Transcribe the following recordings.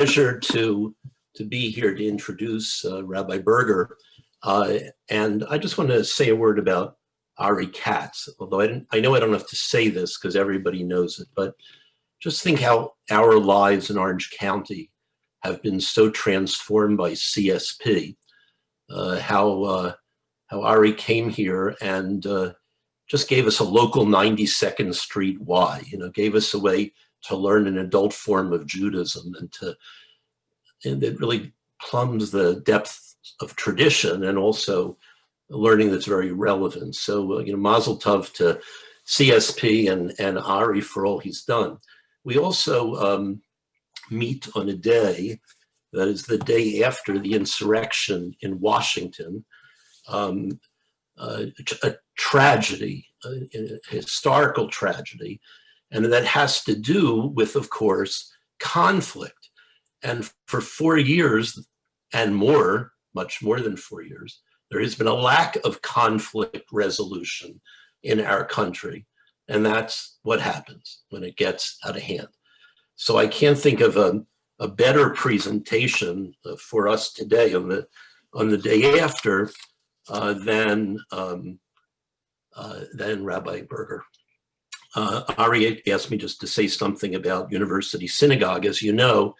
pleasure to be here to introduce Rabbi Burger. And I just want to say a word about Ari Katz, although I know I don't have to say this because everybody knows it, but just think how our lives in Orange County have been so transformed by CSP, how Ari came here and just gave us a local 92nd Street Y, gave us a way to learn an adult form of Judaism and it really plumbs the depth of tradition and also learning that's very relevant. So, Mazel Tov to CSP and Ari for all he's done. We also meet on a day that is the day after the insurrection in Washington, a tragedy, a historical tragedy, and that has to do with, of course, conflict. And for 4 years and more, much more than 4 years, there has been a lack of conflict resolution in our country. And that's what happens when it gets out of hand. So I can't think of a better presentation for us today on the day after than Rabbi Burger. Ari asked me just to say something about University Synagogue. As you know,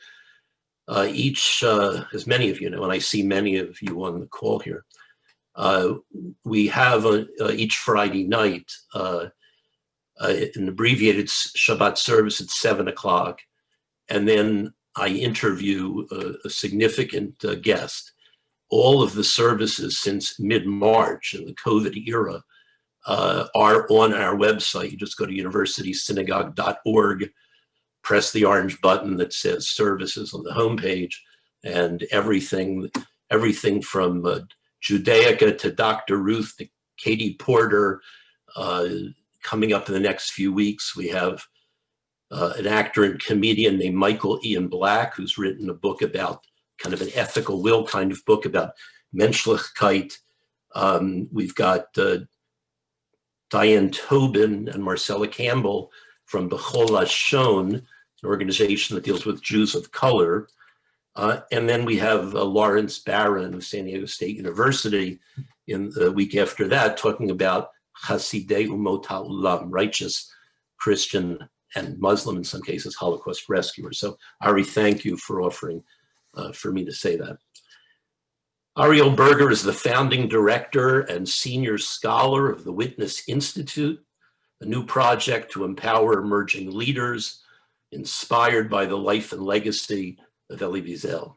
as many of you know, and I see many of you on the call here, we have each Friday night an abbreviated Shabbat service at 7 o'clock, and then I interview a significant guest. All of the services since mid-March in the COVID era are on our website. You just go to universitysynagogue.org, press the orange button that says services on the homepage, and everything from Judaica to Dr. Ruth to Katie Porter. Coming up in the next few weeks, we have an actor and comedian named Michael Ian Black, who's written a book about kind of an ethical will kind of book about Menschlichkeit. We've got Diane Tobin and Marcella Campbell from B'chol Lashon, an organization that deals with Jews of color. And then we have Lawrence Barron of San Diego State University in the week after that, talking about Hasidei Umot HaOlam, righteous Christian and Muslim, in some cases, Holocaust rescuers. So Ari, thank you for offering for me to say that. Ariel Burger is the founding director and senior scholar of the Witness Institute, a new project to empower emerging leaders inspired by the life and legacy of Elie Wiesel.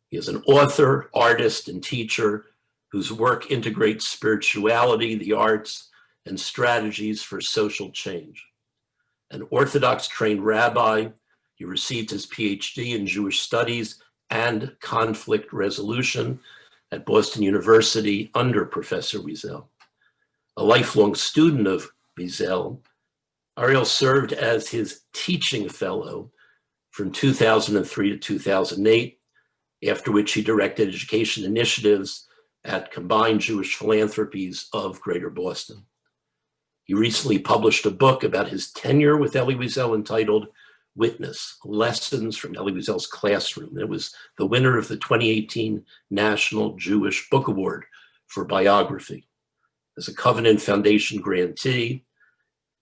He is an author, artist, and teacher whose work integrates spirituality, the arts, and strategies for social change. An Orthodox-trained rabbi, he received his PhD in Jewish studies and conflict resolution at Boston University under Professor Wiesel. A lifelong student of Wiesel, Ariel served as his teaching fellow from 2003 to 2008, after which he directed education initiatives at Combined Jewish Philanthropies of Greater Boston. He recently published a book about his tenure with Elie Wiesel entitled Witness, Lessons from Elie Wiesel's Classroom. It was the winner of the 2018 National Jewish Book Award for Biography. As a Covenant Foundation grantee,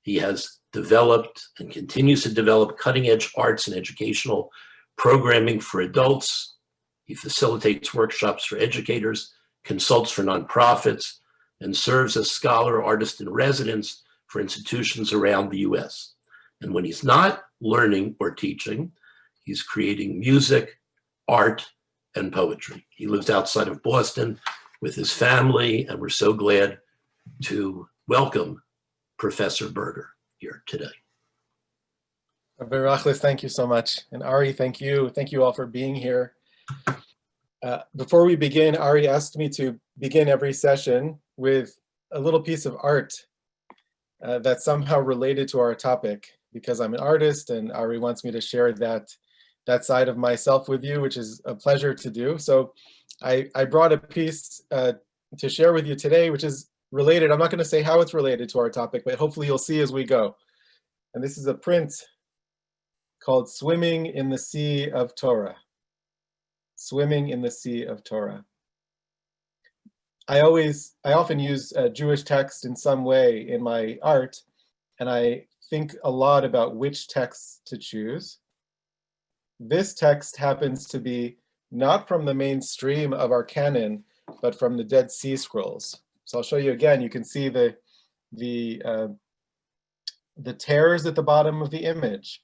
he has developed and continues to develop cutting-edge arts and educational programming for adults. He facilitates workshops for educators, consults for nonprofits, and serves as scholar, artist in residence for institutions around the US. And when he's not learning or teaching, he's creating music, art, and poetry. He lives outside of Boston with his family, and we're so glad to welcome Professor Burger here today. Berachlis, thank you so much. And Ari, thank you. Thank you all for being here. Before we begin, Ari asked me to begin every session with a little piece of art that's somehow related to our topic, because I'm an artist and Ari wants me to share that side of myself with you, which is a pleasure to do. So I brought a piece to share with you today, which is related. I'm not going to say how it's related to our topic, but hopefully you'll see as we go. And this is a print called Swimming in the Sea of Torah. swimming in the sea of Torah. I often use a Jewish text in some way in my art, and I think a lot about which texts to choose. This text happens to be not from the mainstream of our canon, but from the Dead Sea Scrolls. So I'll show you again. You can see the tears at the bottom of the image,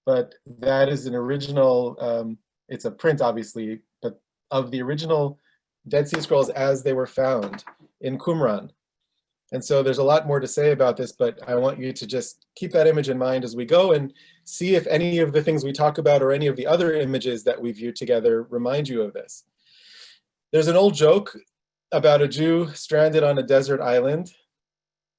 but that is an original, it's a print obviously, but of the original Dead Sea Scrolls as they were found in Qumran. And so there's a lot more to say about this, but I want you to just keep that image in mind as we go and see if any of the things we talk about or any of the other images that we view together remind you of this. There's an old joke about a Jew stranded on a desert island.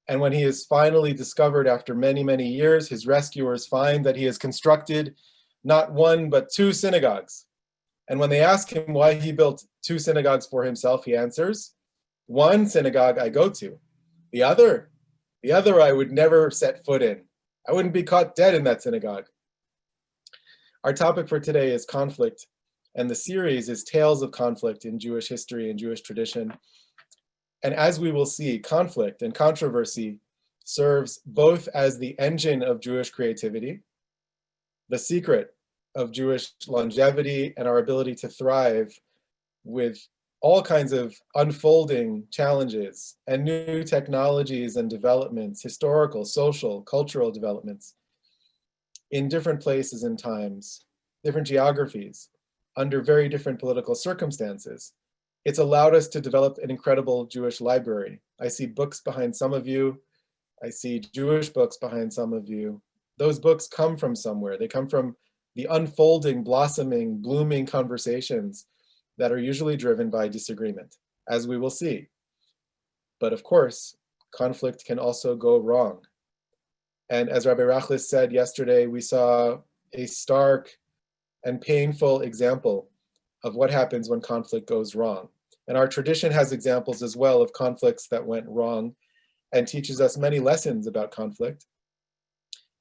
And when he is finally discovered after many, many years, his rescuers find that he has constructed not one, but 2 synagogues. And when they ask him why he built 2 synagogues for himself, he answers, "One synagogue I go to. The other I would never set foot in. I wouldn't be caught dead in that synagogue." Our topic for today is conflict, and the series is Tales of Conflict in Jewish History and Jewish Tradition. And as we will see, conflict and controversy serves both as the engine of Jewish creativity, the secret of Jewish longevity and our ability to thrive with all kinds of unfolding challenges and new technologies and developments, historical, social, cultural developments in different places and times, different geographies, under very different political circumstances. It's allowed us to develop an incredible Jewish library. I see books behind some of you. I see Jewish books behind some of you. Those books come from somewhere. They come from the unfolding, blossoming, blooming conversations that are usually driven by disagreement, as we will see. But of course, conflict can also go wrong. And as Rabbi Rachlis said yesterday, we saw a stark and painful example of what happens when conflict goes wrong. And our tradition has examples as well of conflicts that went wrong and teaches us many lessons about conflict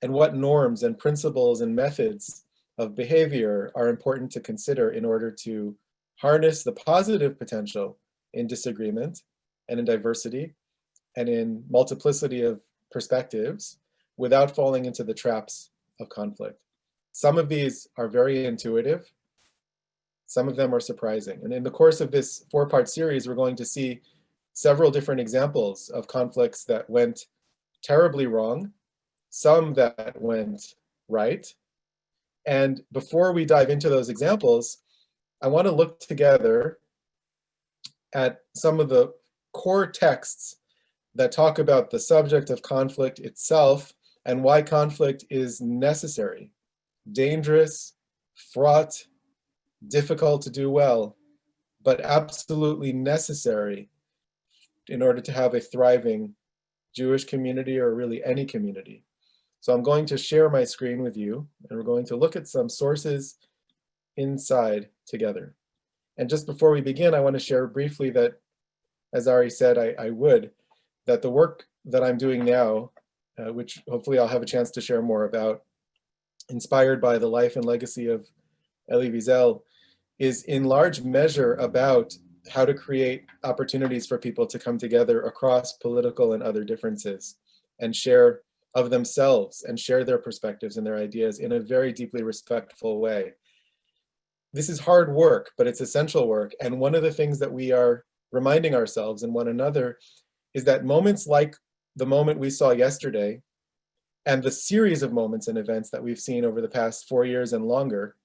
and what norms and principles and methods of behavior are important to consider in order to harness the positive potential in disagreement and in diversity and in multiplicity of perspectives without falling into the traps of conflict. Some of these are very intuitive. Some of them are surprising. And in the course of this 4-part series, we're going to see several different examples of conflicts that went terribly wrong, some that went right. And before we dive into those examples, I want to look together at some of the core texts that talk about the subject of conflict itself and why conflict is necessary, dangerous, fraught, difficult to do well, but absolutely necessary in order to have a thriving Jewish community or really any community. So I'm going to share my screen with you, and we're going to look at some sources inside together. And just before we begin, I want to share briefly that, as Ari said, I would, that the work that I'm doing now, which hopefully I'll have a chance to share more about, inspired by the life and legacy of Elie Wiesel, is in large measure about how to create opportunities for people to come together across political and other differences and share of themselves and share their perspectives and their ideas in a very deeply respectful way. This is hard work, but it's essential work. And one of the things that we are reminding ourselves and one another is that moments like the moment we saw yesterday and the series of moments and events that we've seen over the past 4 years and longer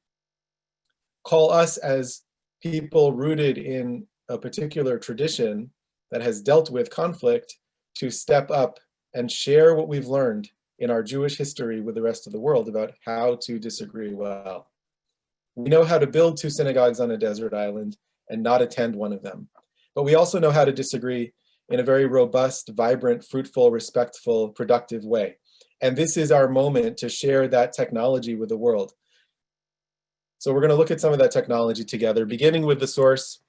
call us as people rooted in a particular tradition that has dealt with conflict to step up and share what we've learned in our Jewish history with the rest of the world about how to disagree well. We know how to build 2 synagogues on a desert island and not attend one of them. But we also know how to disagree in a very robust, vibrant, fruitful, respectful, productive way. And this is our moment to share that technology with the world. So we're going to look at some of that technology together, beginning with the source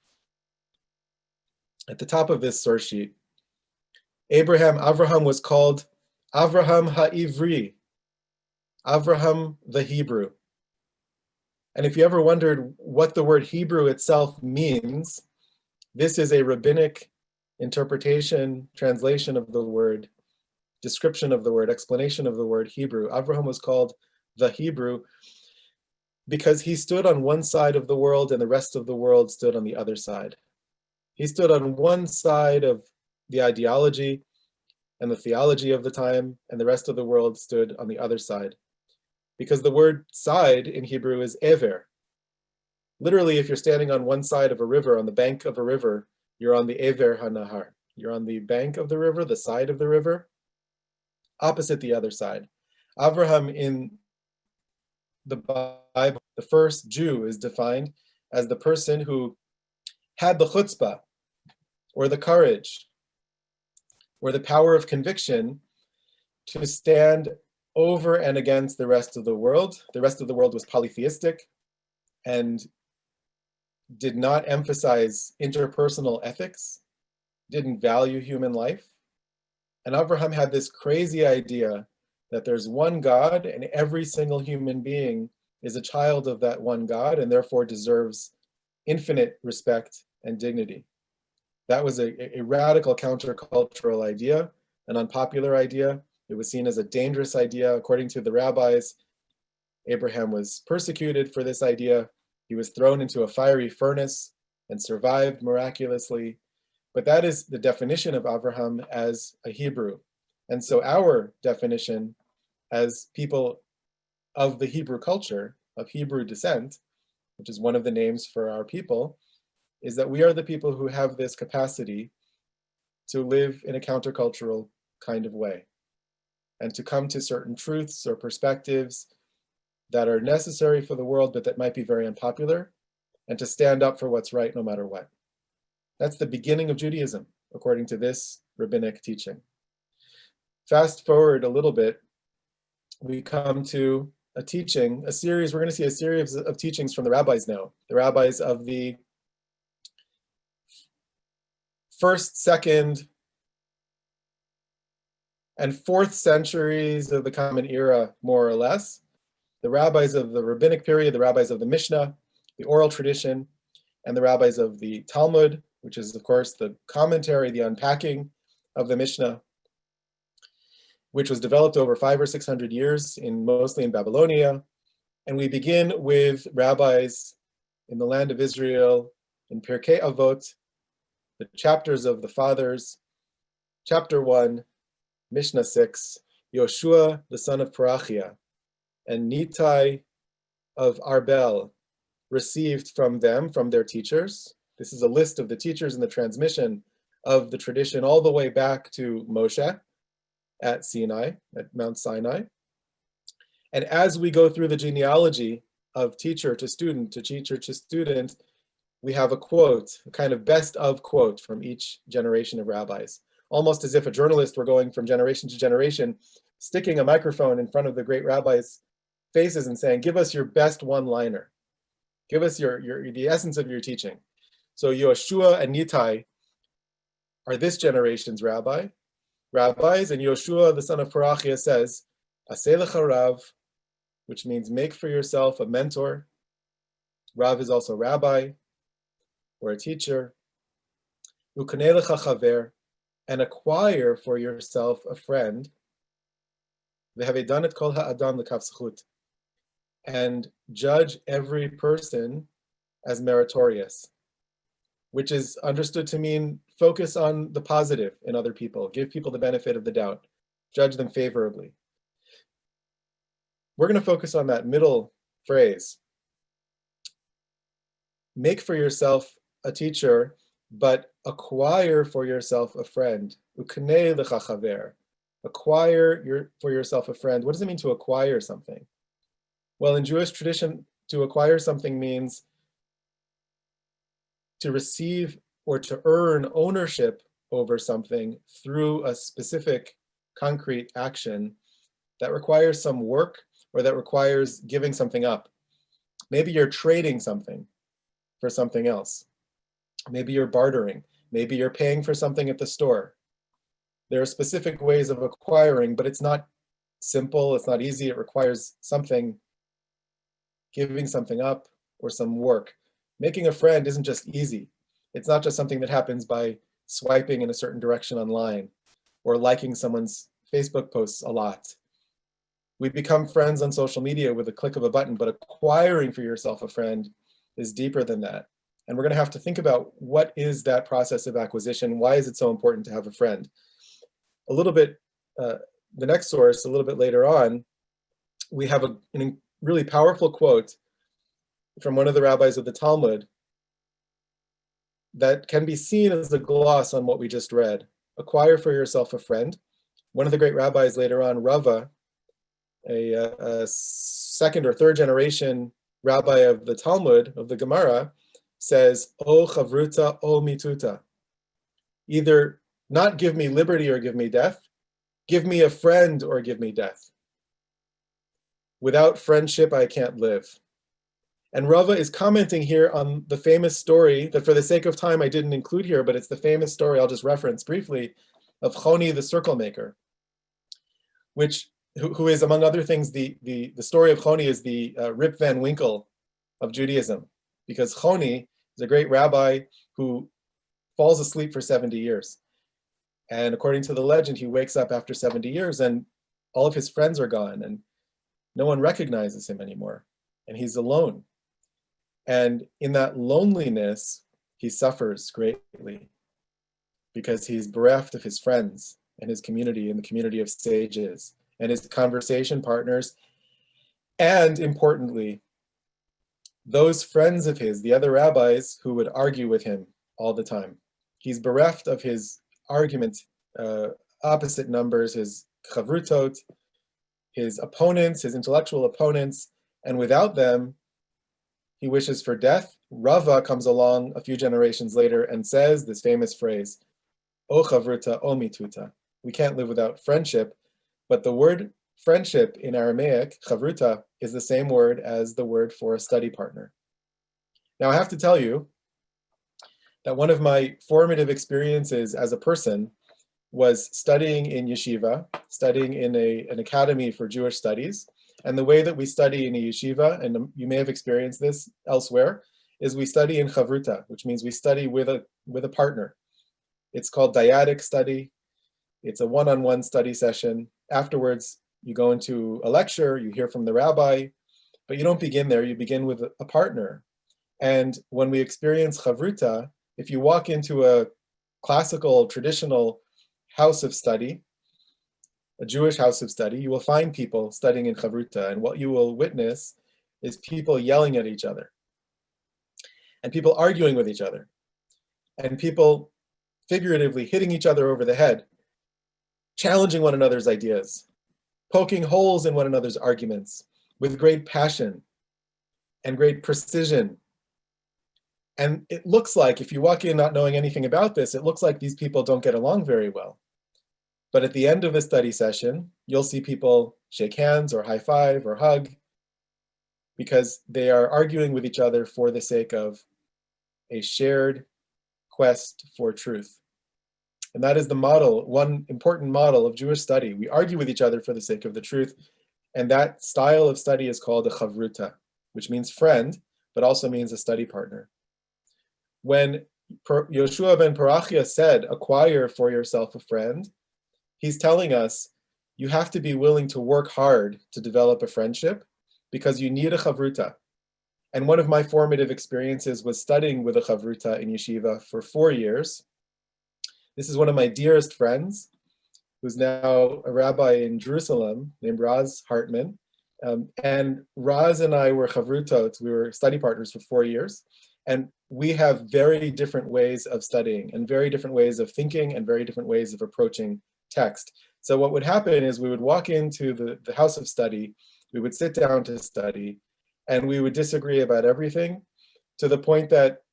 at the top of this source sheet. Avraham was called Avraham HaIvri, Avraham the Hebrew. And if you ever wondered what the word Hebrew itself means, this is a rabbinic interpretation, translation of the word, description of the word, explanation of the word Hebrew. Avraham was called the Hebrew because he stood on one side of the world and the rest of the world stood on the other side. He stood on one side of the ideology and the theology of the time, and the rest of the world stood on the other side. Because the word side in Hebrew is ever. Literally, if you're standing on one side of a river, on the bank of a river, you're on the ever hanahar. You're on the bank of the river, the side of the river, opposite the other side. Avraham in the Bible, the first Jew, is defined as the person who had the chutzpah, or the courage, or the power of conviction to stand over and against the rest of the world. The rest of the world was polytheistic and did not emphasize interpersonal ethics, didn't value human life. And Avraham had this crazy idea that there's one God and every single human being is a child of that one God and therefore deserves infinite respect and dignity. That was a radical countercultural idea, an unpopular idea. It was seen as a dangerous idea. According to the rabbis, Abraham was persecuted for this idea. He was thrown into a fiery furnace and survived miraculously. But that is the definition of Avraham as a Hebrew. And so our definition as people of the Hebrew culture, of Hebrew descent, which is one of the names for our people, is that we are the people who have this capacity to live in a countercultural kind of way and to come to certain truths or perspectives that are necessary for the world, but that might be very unpopular, and to stand up for what's right no matter what. That's the beginning of Judaism, according to this rabbinic teaching. Fast forward a little bit, we come to a teaching, a series, we're going to see a series of teachings from the rabbis now, the rabbis of the first, second, and fourth centuries of the Common Era, more or less. The rabbis of the rabbinic period, the rabbis of the Mishnah, the oral tradition, and the rabbis of the Talmud, which is, of course, the commentary, the unpacking of the Mishnah, which was developed over 500 or 600 years, mostly in Babylonia. And we begin with rabbis in the land of Israel, in Pirkei Avot, the chapters of the fathers. Chapter 1, Mishnah 6, Yoshua, the son of Parachia, and Nitai of Arbel received from them, from their teachers. This is a list of the teachers and the transmission of the tradition all the way back to Moshe at Sinai, at Mount Sinai. And as we go through the genealogy of teacher to student to teacher to student, we have a quote, a kind of best of quote from each generation of rabbis, almost as if a journalist were going from generation to generation, sticking a microphone in front of the great rabbis' faces and saying, give us your best one-liner. Give us the essence of your teaching. So Yoshua and Nitai are this generation's rabbis, and Yoshua, the son of Parachia, says, Aseh lecha rav, which means make for yourself a mentor. Rav is also rabbi or a teacher. Ukanei lecha chaver, and acquire for yourself a friend. V'havedan et kol ha'adam l'kaf zechut, and judge every person as meritorious, which is understood to mean focus on the positive in other people, give people the benefit of the doubt, judge them favorably. We're going to focus on that middle phrase. Make for yourself a teacher, but acquire for yourself a friend. Uknei lecha chaver. Acquire for yourself a friend. What does it mean to acquire something? Well, in Jewish tradition, to acquire something means to receive or to earn ownership over something through a specific concrete action that requires some work or that requires giving something up. Maybe you're trading something for something else. Maybe you're bartering. Maybe you're paying for something at the store. There are specific ways of acquiring, but it's not simple, it's not easy. It requires something, giving something up or some work. Making a friend isn't just easy. It's not just something that happens by swiping in a certain direction online or liking someone's Facebook posts a lot. We become friends on social media with a click of a button, but acquiring for yourself a friend is deeper than that. And we're going to have to think about what is that process of acquisition? Why is it so important to have a friend? A little bit, the next source, a little bit later on, we have a really powerful quote from one of the rabbis of the Talmud that can be seen as a gloss on what we just read. Acquire for yourself a friend. One of the great rabbis later on, Rava, a second or third generation rabbi of the Talmud, of the Gemara, says, O chavruta, o mituta. Either not give me liberty or give me death, give me a friend or give me death. Without friendship, I can't live. And Rava is commenting here on the famous story that for the sake of time I didn't include here, but it's the famous story I'll just reference briefly of Choni the circle maker, who is, among other things, the story of Choni is the Rip Van Winkle of Judaism, because Choni is a great rabbi who falls asleep for 70 years. And according to the legend, he wakes up after 70 years and all of his friends are gone and no one recognizes him anymore. And he's alone. And in that loneliness, he suffers greatly because he's bereft of his friends and his community and the community of sages and his conversation partners. And importantly, those friends of his, the other rabbis who would argue with him all the time. He's bereft of his argument, opposite numbers, his chavrutot, his opponents, his intellectual opponents, and without them, he wishes for death. Rava comes along a few generations later and says this famous phrase, O chavruta, o mituta. We can't live without friendship, but the word friendship in Aramaic, chavruta, is the same word as the word for a study partner. Now I have to tell you that one of my formative experiences as a person was studying in yeshiva, studying in an academy for Jewish studies. And the way that we study in a yeshiva, and you may have experienced this elsewhere, is we study in chavruta, which means we study with a partner. It's called dyadic study. It's a one-on-one study session. Afterwards, you go into a lecture, you hear from the rabbi, but you don't begin there, you begin with a partner. And when we experience chavruta, if you walk into a classical, traditional house of study, a Jewish house of study, you will find people studying in chavruta, and what you will witness is people yelling at each other, and people arguing with each other, and people figuratively hitting each other over the head, challenging one another's ideas, poking holes in one another's arguments with great passion and great precision. And it looks like, if you walk in not knowing anything about this, it looks like these people don't get along very well. But at the end of a study session, you'll see people shake hands or high five or hug because they are arguing with each other for the sake of a shared quest for truth. And that is the model, one important model of Jewish study. We argue with each other for the sake of the truth. And that style of study is called a chavruta, which means friend, but also means a study partner. When Yoshua ben Parachia said, acquire for yourself a friend, he's telling us you have to be willing to work hard to develop a friendship because you need a chavruta. And one of my formative experiences was studying with a chavruta in yeshiva for 4 years. This is one of my dearest friends, who's now a rabbi in Jerusalem, named Raz Hartman. And Raz and I were chavrutot, we were study partners for 4 years. And we have very different ways of studying and very different ways of thinking and very different ways of approaching text. So what would happen is we would walk into the house of study, we would sit down to study, and we would disagree about everything to the point that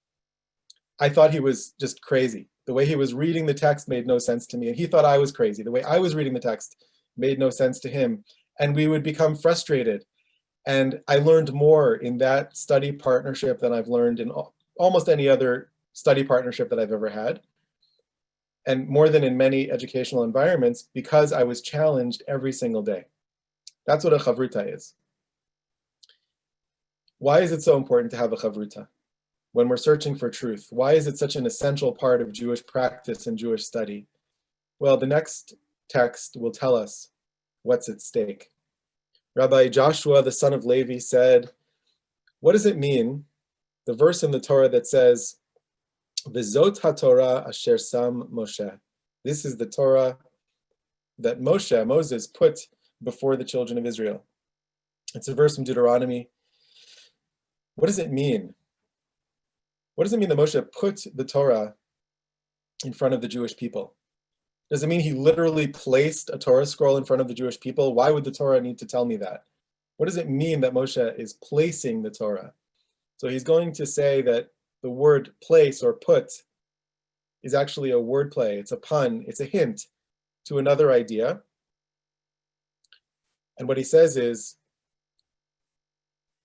I thought he was just crazy. The way he was reading the text made no sense to me, and he thought I was crazy. The way I was reading the text made no sense to him, and we would become frustrated. And I learned more in that study partnership than I've learned in almost any other study partnership that I've ever had, and more than in many educational environments, because I was challenged every single day. That's what a chavruta is. Why is it so important to have a chavruta when we're searching for truth? Why is it such an essential part of Jewish practice and Jewish study? Well, the next text will tell us what's at stake. Rabbi Joshua, the son of Levi, said, what does it mean, the verse in the Torah that says, V'zot haTorah asher sam Moshe. This is the Torah that Moses, put before the children of Israel. It's a verse from Deuteronomy. What does it mean? What does it mean that Moshe put the Torah in front of the Jewish people? Does it mean he literally placed a Torah scroll in front of the Jewish people? Why would the Torah need to tell me that? What does it mean that Moshe is placing the Torah? So he's going to say that the word place or put is actually a word play. It's a pun. It's a hint to another idea. And what he says is,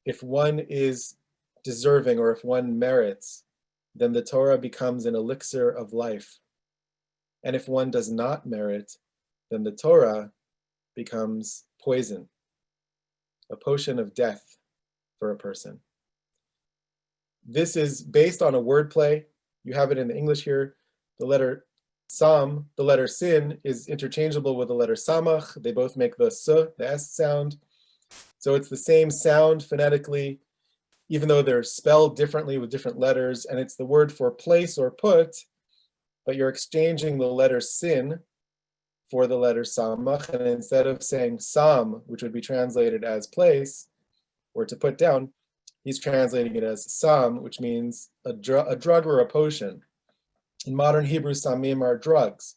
if one is deserving or if one merits, then the Torah becomes an elixir of life. And if one does not merit, then the Torah becomes poison, a potion of death for a person. This is based on a wordplay. You have it in the English here. The letter sam, the letter sin, is interchangeable with the letter samach. They both make the s, the s sound. So it's the same sound phonetically, even though they're spelled differently with different letters. And it's the word for place or put, but you're exchanging the letter sin for the letter samach. And instead of saying sam, which would be translated as place or to put down, he's translating it as sam, which means a drug or a potion. In modern Hebrew, samim are drugs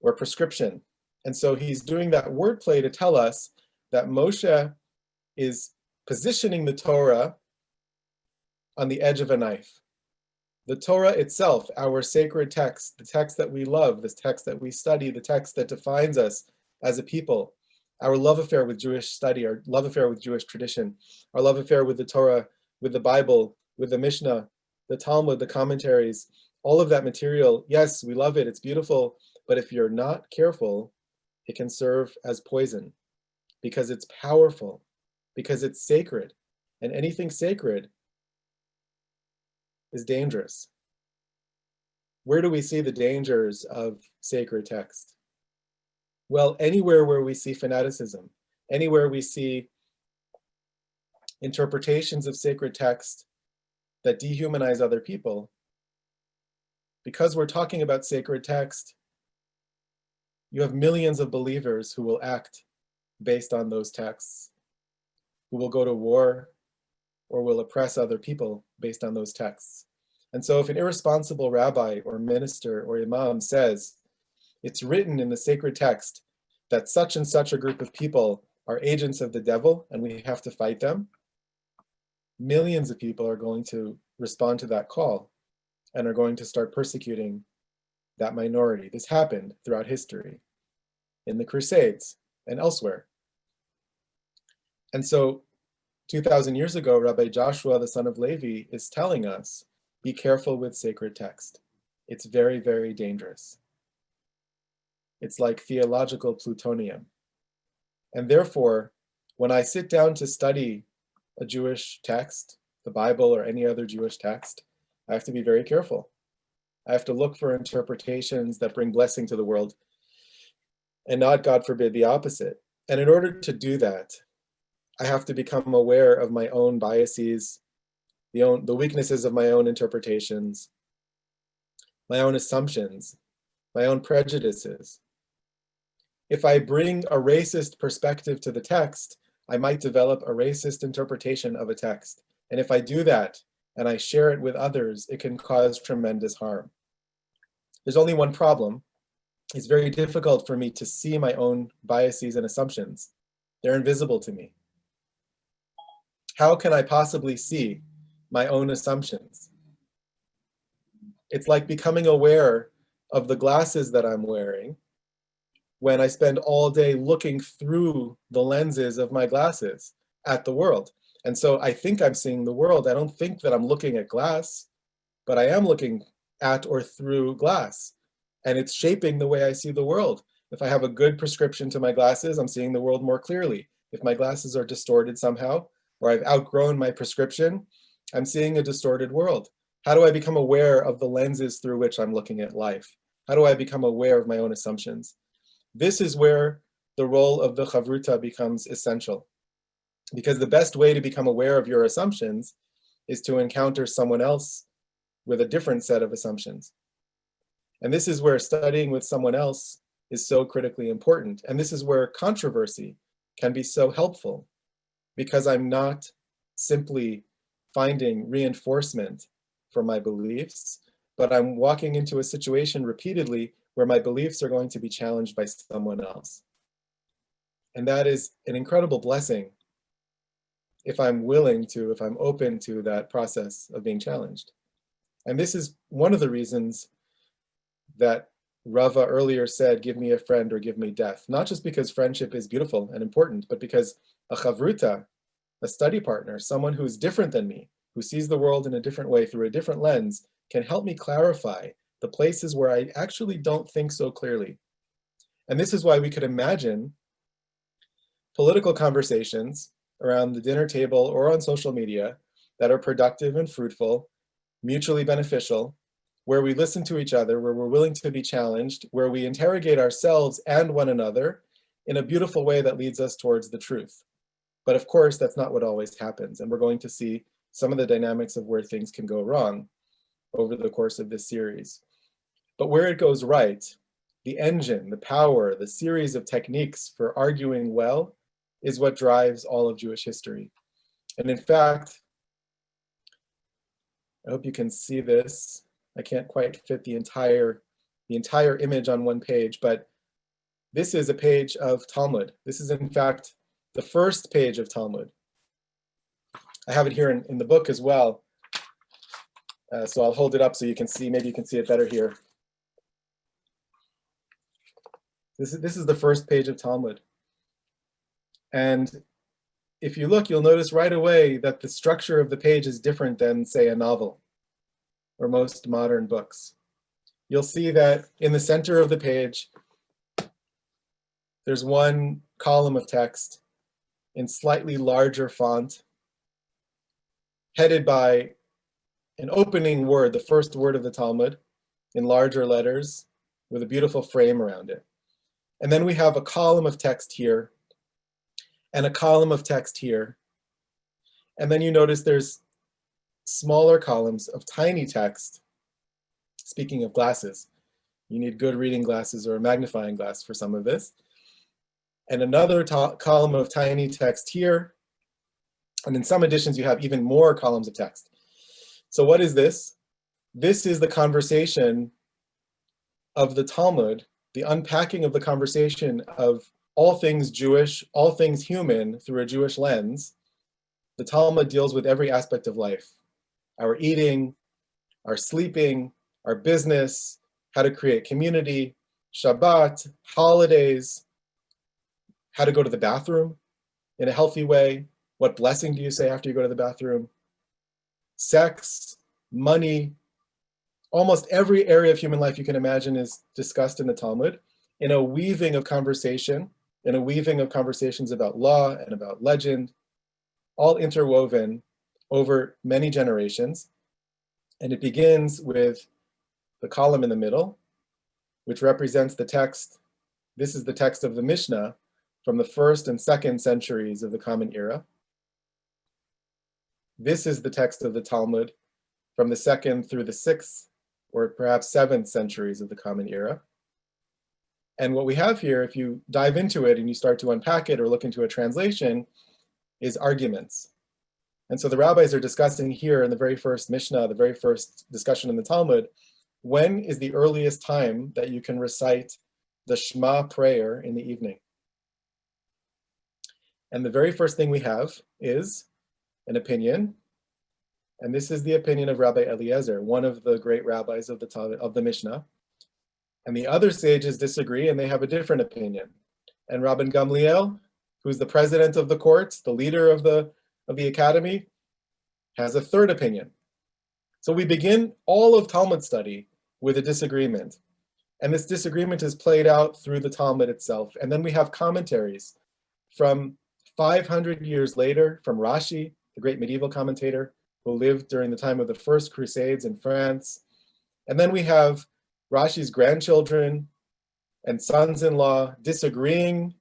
or prescription. And so he's doing that wordplay to tell us that Moshe is positioning the Torah on the edge of a knife. The Torah itself, our sacred text, the text that we love, this text that we study, the text that defines us as a people, our love affair with Jewish study, our love affair with Jewish tradition, our love affair with the Torah, with the Bible, with the Mishnah, the Talmud, the commentaries, all of that material, yes, we love it, it's beautiful, but if you're not careful, it can serve as poison because it's powerful, because it's sacred, and anything sacred is dangerous. Where do we see the dangers of sacred text? Well, anywhere where we see fanaticism, anywhere we see interpretations of sacred text that dehumanize other people, because we're talking about sacred text, you have millions of believers who will act based on those texts, who will go to war or will oppress other people based on those texts. And so if an irresponsible rabbi or minister or imam says, it's written in the sacred text that such and such a group of people are agents of the devil and we have to fight them, millions of people are going to respond to that call and are going to start persecuting that minority. This happened throughout history, in the Crusades and elsewhere. And so 2,000 years ago, Rabbi Joshua, the son of Levi, is telling us, be careful with sacred text. It's very, very dangerous. It's like theological plutonium. And therefore, when I sit down to study a Jewish text, the Bible or any other Jewish text, I have to be very careful. I have to look for interpretations that bring blessing to the world and not, God forbid, the opposite. And in order to do that, I have to become aware of my own biases, the weaknesses of my own interpretations, my own assumptions, my own prejudices. If I bring a racist perspective to the text, I might develop a racist interpretation of a text. And if I do that and I share it with others, it can cause tremendous harm. There's only one problem. It's very difficult for me to see my own biases and assumptions. They're invisible to me. How can I possibly see my own assumptions? It's like becoming aware of the glasses that I'm wearing when I spend all day looking through the lenses of my glasses at the world. And so I think I'm seeing the world. I don't think that I'm looking at glass, but I am looking at or through glass. And it's shaping the way I see the world. If I have a good prescription to my glasses, I'm seeing the world more clearly. If my glasses are distorted somehow, or I've outgrown my prescription, I'm seeing a distorted world. How do I become aware of the lenses through which I'm looking at life? How do I become aware of my own assumptions? This is where the role of the chavruta becomes essential, because the best way to become aware of your assumptions is to encounter someone else with a different set of assumptions. And this is where studying with someone else is so critically important. And this is where controversy can be so helpful, because I'm not simply finding reinforcement for my beliefs, but I'm walking into a situation repeatedly where my beliefs are going to be challenged by someone else. And that is an incredible blessing if I'm willing to, if I'm open to that process of being challenged. And this is one of the reasons that Rava earlier said, give me a friend or give me death. Not just because friendship is beautiful and important, but because a chavruta, a study partner, someone who's different than me, who sees the world in a different way through a different lens, can help me clarify the places where I actually don't think so clearly. And this is why we could imagine political conversations around the dinner table or on social media that are productive and fruitful, mutually beneficial, where we listen to each other, where we're willing to be challenged, where we interrogate ourselves and one another in a beautiful way that leads us towards the truth. But of course, that's not what always happens. And we're going to see some of the dynamics of where things can go wrong over the course of this series. But where it goes right, the engine, the power, the series of techniques for arguing well is what drives all of Jewish history. And in fact, I hope you can see this. I can't quite fit the entire image on one page, but this is a page of Talmud. This is in fact the first page of Talmud. I have it here in the book as well. So I'll hold it up so you can see, maybe you can see it better here. This is the first page of Talmud. And if you look, you'll notice right away that the structure of the page is different than, say, a novel or most modern books. You'll see that in the center of the page, there's one column of text in slightly larger font, headed by an opening word, the first word of the Talmud, in larger letters with a beautiful frame around it. And then we have a column of text here and a column of text here. And then you notice there's smaller columns of tiny text. Speaking of glasses, you need good reading glasses or a magnifying glass for some of this. And another column of tiny text here. And in some editions, you have even more columns of text. So what is this? This is the conversation of the Talmud, the unpacking of the conversation of all things Jewish, all things human through a Jewish lens. The Talmud deals with every aspect of life: our eating, our sleeping, our business, how to create community, Shabbat, holidays, how to go to the bathroom in a healthy way. What blessing do you say after you go to the bathroom? Sex, money, almost every area of human life you can imagine is discussed in the Talmud in a weaving of conversation, in a weaving of conversations about law and about legend, all interwoven over many generations. And it begins with the column in the middle, which represents the text. This is the text of the Mishnah from the 1st and 2nd centuries of the Common Era. This is the text of the Talmud from the 2nd through the 6th, or perhaps 7th centuries of the Common Era. And what we have here, if you dive into it and you start to unpack it or look into a translation, is arguments. And so the rabbis are discussing here in the very first Mishnah, the very first discussion in the Talmud, when is the earliest time that you can recite the Shema prayer in the evening? And the very first thing we have is an opinion. And this is the opinion of Rabbi Eliezer, one of the great rabbis of the Mishnah. And the other sages disagree and they have a different opinion. And Rabban Gamliel, who's the president of the courts, the leader of the academy, has a third opinion. So we begin all of Talmud study with a disagreement. And this disagreement is played out through the Talmud itself. And then we have commentaries from 500 years later from Rashi, the great medieval commentator who lived during the time of the First Crusades in France. And then we have Rashi's grandchildren and sons-in-law disagreeing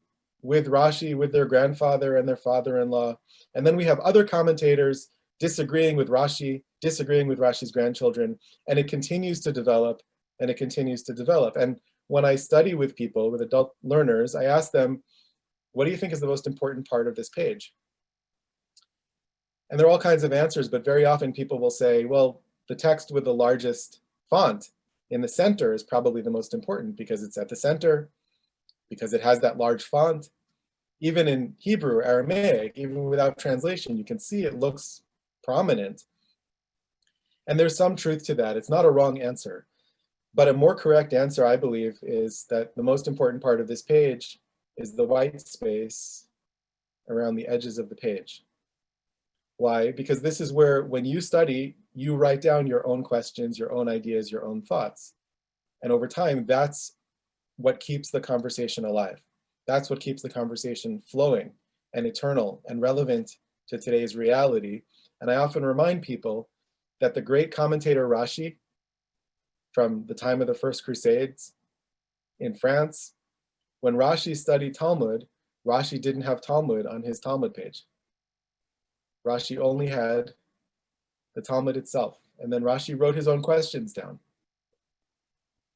with Rashi, with their grandfather and their father-in-law. And then we have other commentators disagreeing with Rashi, disagreeing with Rashi's grandchildren, and it continues to develop, and it continues to develop. And when I study with people, with adult learners, I ask them, what do you think is the most important part of this page? And there are all kinds of answers, but very often people will say, well, the text with the largest font in the center is probably the most important because it's at the center, because it has that large font. Even in Hebrew, Aramaic, even without translation, you can see it looks prominent. And there's some truth to that. It's not a wrong answer. But a more correct answer, I believe, is that the most important part of this page is the white space around the edges of the page. Why? Because this is where, when you study, you write down your own questions, your own ideas, your own thoughts. And over time, that's what keeps the conversation alive. That's what keeps the conversation flowing and eternal and relevant to today's reality. And I often remind people that the great commentator Rashi, from the time of the First Crusades in France, when Rashi studied Talmud, Rashi didn't have Talmud on his Talmud page. Rashi only had the Talmud itself. And then Rashi wrote his own questions down.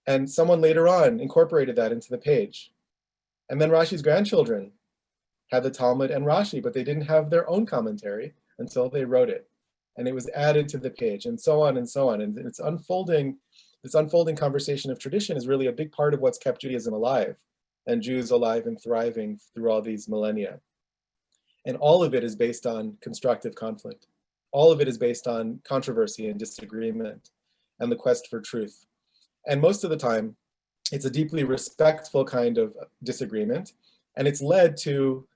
And someone later on incorporated that into the page. And then Rashi's grandchildren had the Talmud and Rashi, but they didn't have their own commentary until they wrote it. And it was added to the page, and so on and so on. And this unfolding conversation of tradition is really a big part of what's kept Judaism alive, and Jews alive and thriving through all these millennia. And all of it is based on constructive conflict. All of it is based on controversy and disagreement and the quest for truth. And most of the time, it's a deeply respectful kind of disagreement, and it's led to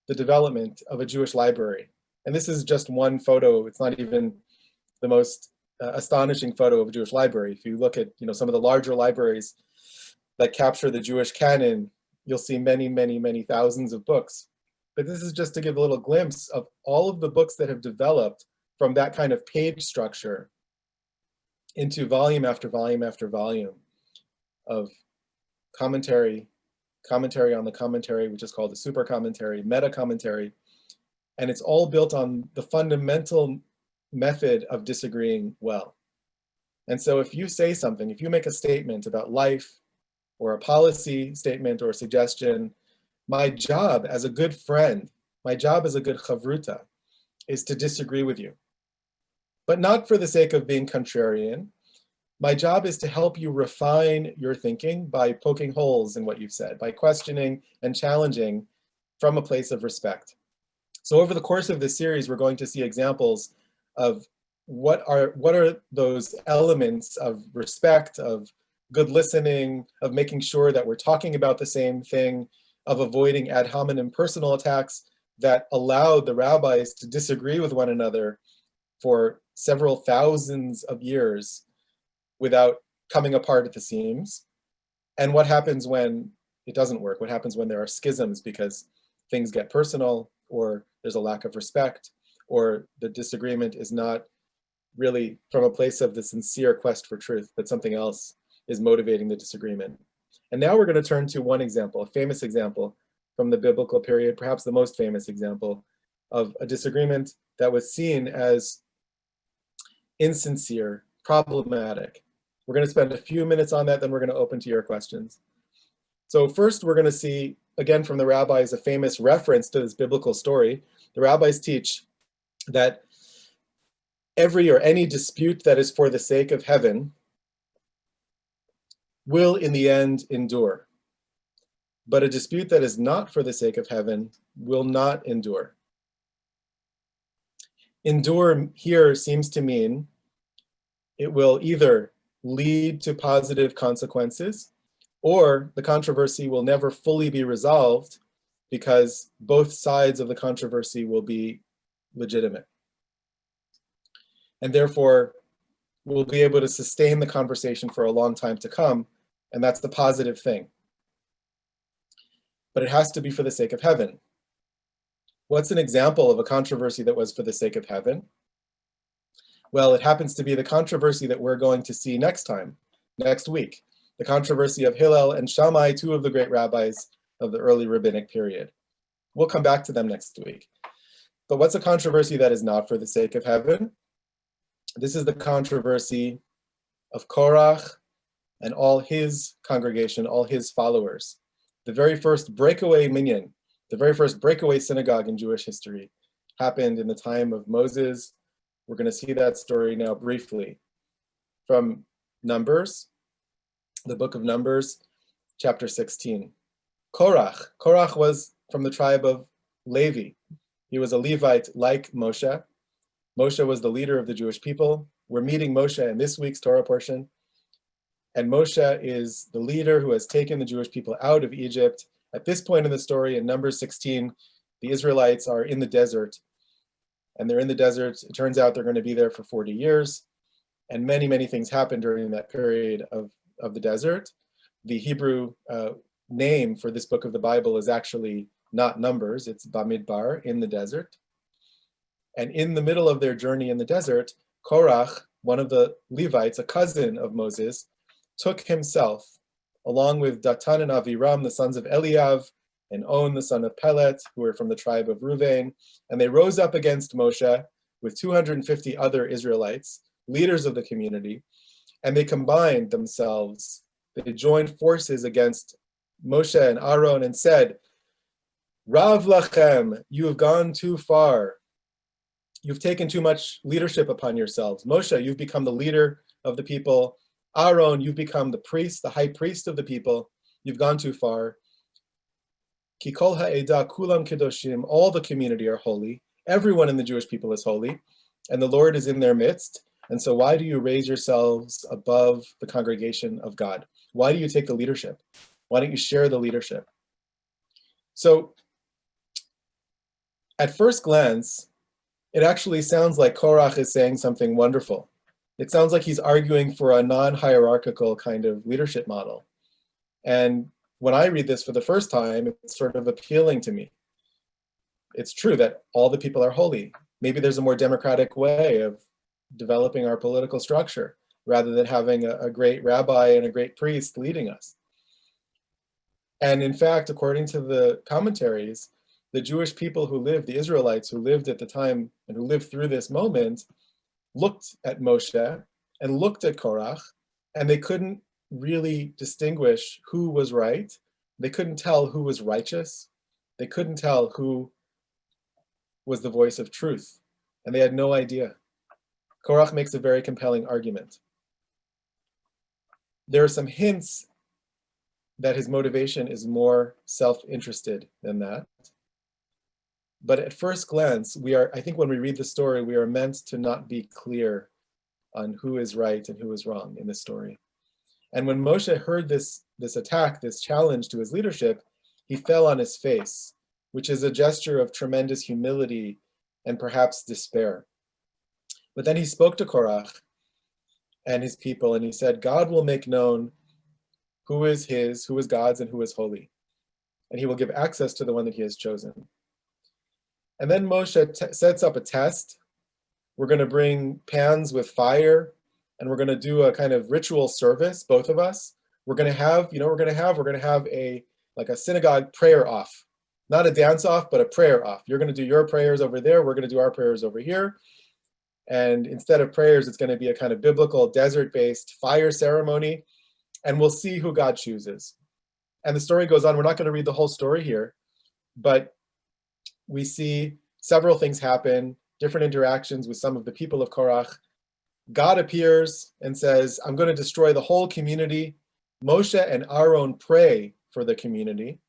the development of a Jewish library. And this is just one photo. It's not even the most astonishing photo of a Jewish library. If you look at some of the larger libraries that capture the Jewish canon, you'll see many, many, many thousands of books. But this is just to give a little glimpse of all of the books that have developed from that kind of page structure into volume after volume after volume of commentary on the commentary, which is called the super commentary, meta commentary. And it's all built on the fundamental method of disagreeing well. And so if you say something, if you make a statement about life or a policy statement or a suggestion, my job as a good friend, my job as a good chavruta is to disagree with you. But not for the sake of being contrarian. My job is to help you refine your thinking by poking holes in what you've said, by questioning and challenging from a place of respect. So over the course of this series, we're going to see examples of what are those elements of respect, of good listening, of making sure that we're talking about the same thing, of avoiding ad hominem personal attacks that allowed the rabbis to disagree with one another for several thousands of years without coming apart at the seams. And what happens when it doesn't work? What happens when there are schisms because things get personal, or there's a lack of respect, or the disagreement is not really from a place of the sincere quest for truth, but something else is motivating the disagreement. And now we're going to turn to one example, a famous example from the biblical period, perhaps the most famous example of a disagreement that was seen as insincere, problematic. We're going to spend a few minutes on that, then we're going to open to your questions. So first, we're going to see, again from the rabbis, a famous reference to this biblical story. The rabbis teach that every or any dispute that is for the sake of heaven will in the end endure. But a dispute that is not for the sake of heaven will not endure. Endure here seems to mean it will either lead to positive consequences, or the controversy will never fully be resolved because both sides of the controversy will be legitimate. And therefore, we'll be able to sustain the conversation for a long time to come, and that's the positive thing. But it has to be for the sake of heaven. What's an example of a controversy that was for the sake of heaven? Well, it happens to be the controversy that we're going to see next week, the controversy of Hillel and Shammai, two of the great rabbis of the early rabbinic period. We'll come back to them next week. But what's a controversy that is not for the sake of heaven? This is the controversy of Korach and all his congregation, all his followers. The very first breakaway minyan, the very first breakaway synagogue in Jewish history happened in the time of Moses. We're going to see that story now briefly from Numbers, the book of Numbers, chapter 16. Korach was from the tribe of Levi. He was a Levite like Moshe. Moshe was the leader of the Jewish people. We're meeting Moshe in this week's Torah portion. And Moshe is the leader who has taken the Jewish people out of Egypt. At this point in the story, in Numbers 16, the Israelites are in the desert. And they're in the desert. It turns out they're going to be there for 40 years. And many, many things happen during that period of the desert. The Hebrew name for this book of the Bible is actually not Numbers, it's Bamidbar, in the desert. And in the middle of their journey in the desert, Korach, one of the Levites, a cousin of Moses, took himself, along with Datan and Aviram, the sons of Eliav, and On, the son of Pelet, who were from the tribe of Ruvain, and they rose up against Moshe with 250 other Israelites, leaders of the community, and they combined themselves. They joined forces against Moshe and Aaron and said, Rav lachem, you have gone too far. You've taken too much leadership upon yourselves. Moshe, you've become the leader of the people. Aaron, you've become the priest, the high priest of the people. You've gone too far. Ki kol ha'eda kulam kedoshim, all the community are holy. Everyone in the Jewish people is holy, and the Lord is in their midst. And so why do you raise yourselves above the congregation of God? Why do you take the leadership? Why don't you share the leadership? So at first glance, it actually sounds like Korach is saying something wonderful. It sounds like he's arguing for a non-hierarchical kind of leadership model. And when I read this for the first time, it's sort of appealing to me. It's true that all the people are holy. Maybe there's a more democratic way of developing our political structure rather than having a great rabbi and a great priest leading us. And in fact, according to the commentaries, the Jewish people who lived, the Israelites who lived at the time and who lived through this moment, looked at Moshe and looked at Korach, and they couldn't really distinguish who was right. They couldn't tell who was righteous. They couldn't tell who was the voice of truth, and they had no idea. Korach makes a very compelling argument. There are some hints that his motivation is more self-interested than that. But at first glance, I think when we read the story, we are meant to not be clear on who is right and who is wrong in this story. And when Moshe heard this attack, this challenge to his leadership, he fell on his face, which is a gesture of tremendous humility and perhaps despair. But then he spoke to Korach and his people, and he said, God will make known who is his, who is God's, and who is holy. And he will give access to the one that he has chosen. And then Moshe sets up a test. We're going to bring pans with fire, and we're going to do a kind of ritual service, both of us. We're going to have, we're going to have a synagogue prayer off. Not a dance off, but a prayer off. You're going to do your prayers over there. We're going to do our prayers over here. And instead of prayers, it's going to be a kind of biblical desert-based fire ceremony. And we'll see who God chooses. And the story goes on. We're not going to read the whole story here, but we see several things happen, different interactions with some of the people of Korach. God appears and says, I'm going to destroy the whole community. Moshe and Aaron pray for the community.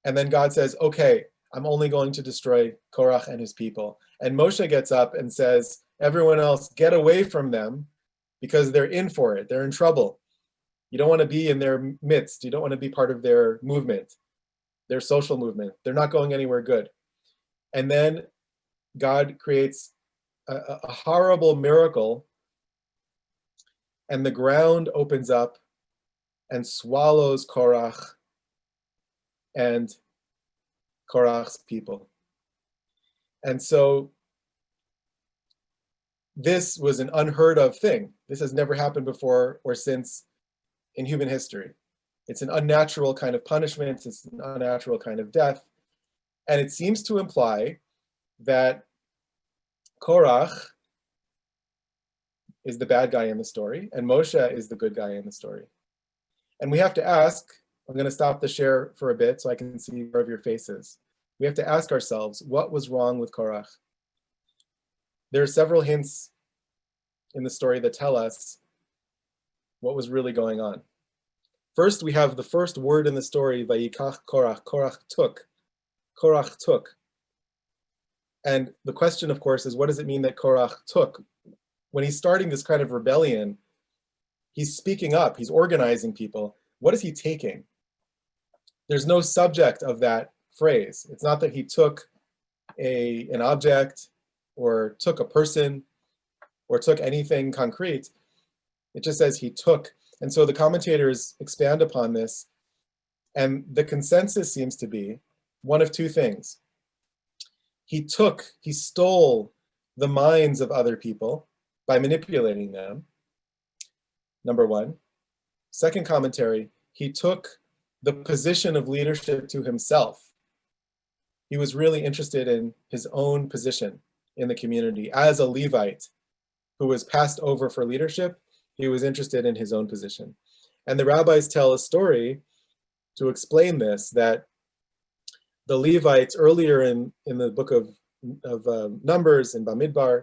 And then God says, okay, I'm only going to destroy Korach and his people. And Moshe gets up and says, everyone else, get away from them because they're in for it. They're in trouble. You don't want to be in their midst. You don't want to be part of their movement, their social movement. They're not going anywhere good. And then God creates a horrible miracle, and the ground opens up and swallows Korach, and Korach's people. And so this was an unheard of thing. This has never happened before or since in human history. It's an unnatural kind of punishment. It's an unnatural kind of death. And it seems to imply that Korach is the bad guy in the story and Moshe is the good guy in the story. And we have to ask, I'm going to stop the share for a bit so I can see more of your faces. We have to ask ourselves, what was wrong with Korach? There are several hints in the story that tell us what was really going on. First, we have the first word in the story, Vayikach Korach. Korach took. Korach took. And the question, of course, is what does it mean that Korach took? When he's starting this kind of rebellion, he's speaking up, he's organizing people. What is he taking? There's no subject of that phrase. It's not that he took an object or took a person or took anything concrete. It just says he took. And so the commentators expand upon this, and the consensus seems to be one of two things. He stole the minds of other people by manipulating them, number one. Second commentary, he took the position of leadership to himself. He was really interested in his own position in the community. As a Levite who was passed over for leadership, he was interested in his own position. And the rabbis tell a story to explain this, that the Levites earlier in the book of Numbers and Bamidbar,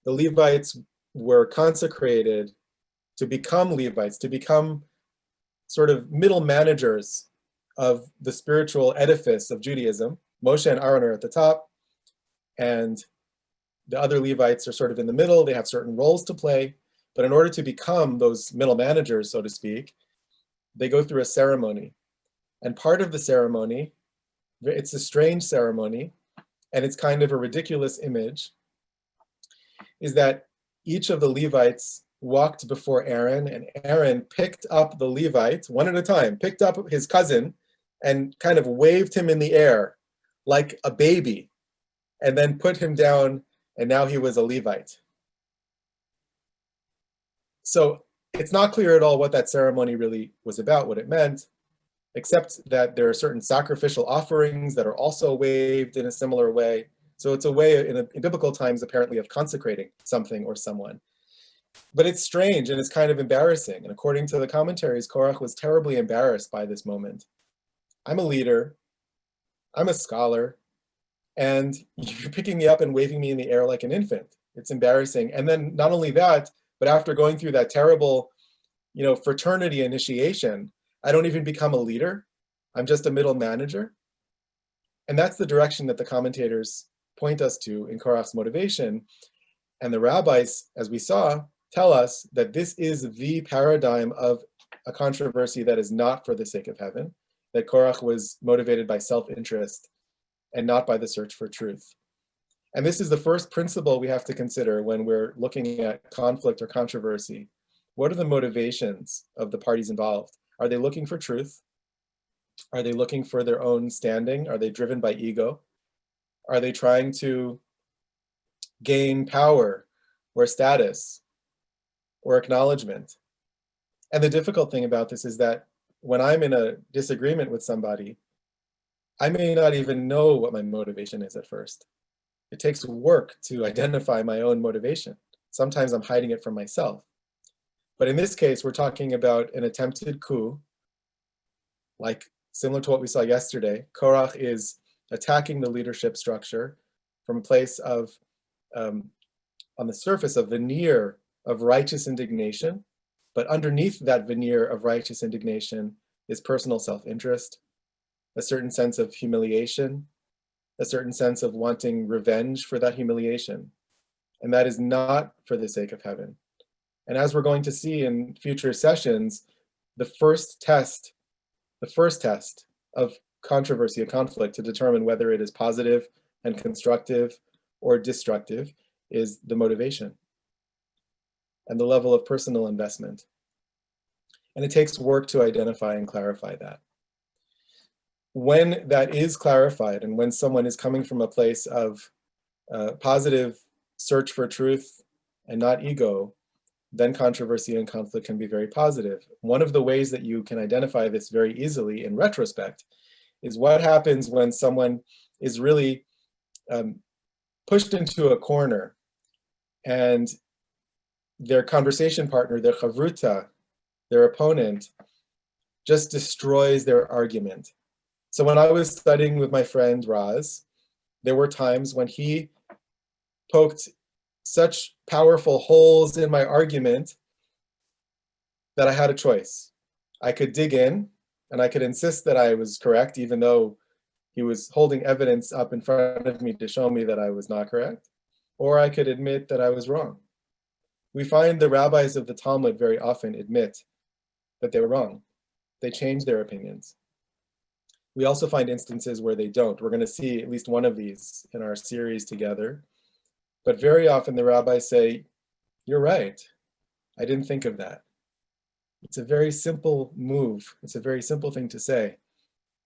the Levites were consecrated to become Levites, to become sort of middle managers of the spiritual edifice of Judaism. Moshe and Aaron are at the top, and the other Levites are sort of in the middle. They have certain roles to play, but in order to become those middle managers, so to speak, they go through a ceremony. And part of the ceremony, it's a strange ceremony, and it's kind of a ridiculous image, is that each of the Levites walked before Aaron, and Aaron picked up the Levite one at a time, picked up his cousin and kind of waved him in the air like a baby, and then put him down, and now he was a Levite. So it's not clear at all what that ceremony really was about, what it meant, except that there are certain sacrificial offerings that are also waved in a similar way. So it's a way in biblical times, apparently, of consecrating something or someone. But it's strange and it's kind of embarrassing. And according to the commentaries, Korach was terribly embarrassed by this moment. I'm a leader, I'm a scholar, and you're picking me up and waving me in the air like an infant. It's embarrassing. And then not only that, but after going through that terrible, fraternity initiation, I don't even become a leader. I'm just a middle manager. And that's the direction that the commentators point us to in Korach's motivation. And the rabbis, as we saw, tell us that this is the paradigm of a controversy that is not for the sake of heaven, that Korach was motivated by self-interest and not by the search for truth. And this is the first principle we have to consider when we're looking at conflict or controversy. What are the motivations of the parties involved? Are they looking for truth? Are they looking for their own standing? Are they driven by ego? Are they trying to gain power or status or acknowledgement? And the difficult thing about this is that when I'm in a disagreement with somebody, I may not even know what my motivation is at first. It takes work to identify my own motivation. Sometimes I'm hiding it from myself. But in this case, we're talking about an attempted coup, like similar to what we saw yesterday. Korach is attacking the leadership structure from a place of, on the surface, a veneer of righteous indignation. But underneath that veneer of righteous indignation is personal self-interest, a certain sense of humiliation, a certain sense of wanting revenge for that humiliation. And that is not for the sake of heaven. And as we're going to see in future sessions, the first test of controversy, a conflict, to determine whether it is positive and constructive or destructive is the motivation and the level of personal investment. And it takes work to identify and clarify that. when that is clarified and when someone is coming from a place of positive search for truth and not ego, then controversy and conflict can be very positive. One of the ways that you can identify this very easily in retrospect is what happens when someone is really pushed into a corner and their conversation partner, their chavruta, their opponent, just destroys their argument. So when I was studying with my friend Raz, there were times when he poked such powerful holes in my argument that I had a choice. I could dig in and I could insist that I was correct, even though he was holding evidence up in front of me to show me that I was not correct, or I could admit that I was wrong. We find the rabbis of the Talmud very often admit that they were wrong. They change their opinions. We also find instances where they don't. We're going to see at least one of these in our series together. But very often the rabbis say, "You're right. I didn't think of that." It's a very simple move. It's a very simple thing to say.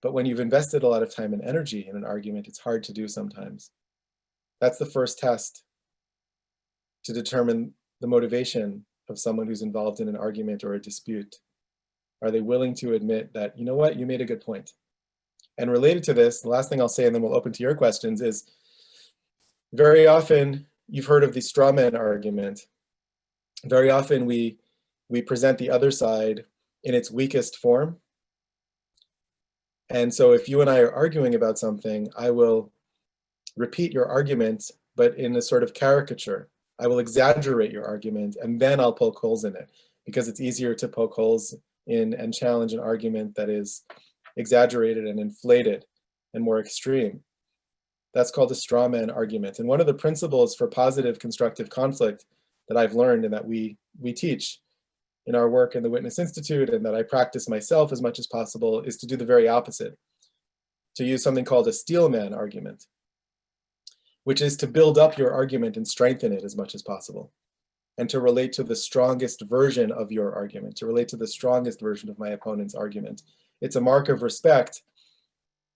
But when you've invested a lot of time and energy in an argument, it's hard to do sometimes. That's the first test to determine the motivation of someone who's involved in an argument or a dispute. Are they willing to admit that, you know what, you made a good point? And related to this, the last thing I'll say, and then we'll open to your questions, is very often you've heard of the straw man argument. Very often we present the other side in its weakest form. And so if you and I are arguing about something, I will repeat your argument, but in a sort of caricature. I will exaggerate your argument, and then I'll poke holes in it, because it's easier to poke holes in and challenge an argument that is exaggerated and inflated and more extreme. That's called a straw man argument. And one of the principles for positive constructive conflict that I've learned and that we teach in our work in the Witness Institute, and that I practice myself as much as possible, is to do the very opposite, to use something called a steel man argument, which is to build up your argument and strengthen it as much as possible, and to relate to the strongest version of your argument, to relate to the strongest version of my opponent's argument. It's a mark of respect,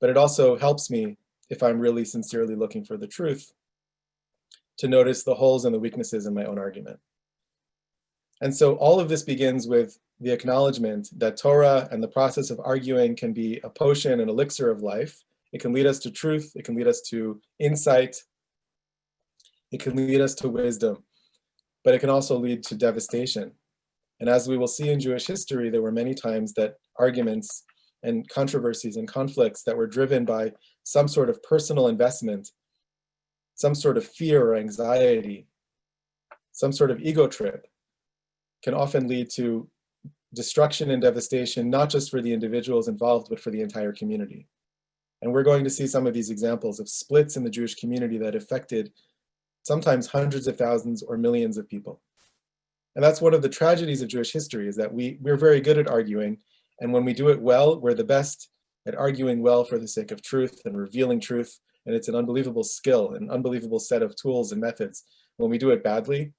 but it also helps me, if I'm really sincerely looking for the truth, to notice the holes and the weaknesses in my own argument. And so all of this begins with the acknowledgement that Torah and the process of arguing can be a potion, an elixir of life. It can lead us to truth. It can lead us to insight. It can lead us to wisdom, but it can also lead to devastation. And as we will see in Jewish history, there were many times that arguments and controversies and conflicts that were driven by some sort of personal investment, some sort of fear or anxiety, some sort of ego trip, can often lead to destruction and devastation, not just for the individuals involved, but for the entire community. And we're going to see some of these examples of splits in the Jewish community that affected sometimes hundreds of thousands or millions of people. And that's one of the tragedies of Jewish history, is that we're very good at arguing. And when we do it well, we're the best at arguing well for the sake of truth and revealing truth. And it's an unbelievable skill, an unbelievable set of tools and methods. When we do it badly,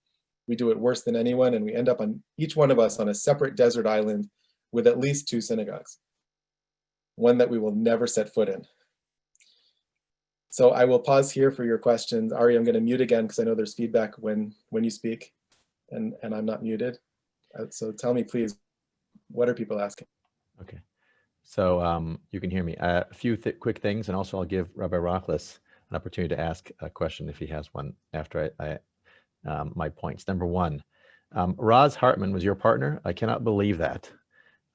we do it worse than anyone, and we end up on, each one of us, on a separate desert island with at least 2 synagogues, one that we will never set foot in. So I will pause here for your questions. Ari, I'm going to mute again because I know there's feedback when you speak, and I'm not muted. So tell me, please, what are people asking? Okay, so you can hear me. A few quick things, and also I'll give Rabbi Rochlis an opportunity to ask a question if he has one after my points. Number one, Raz Hartman was your partner? I cannot believe that.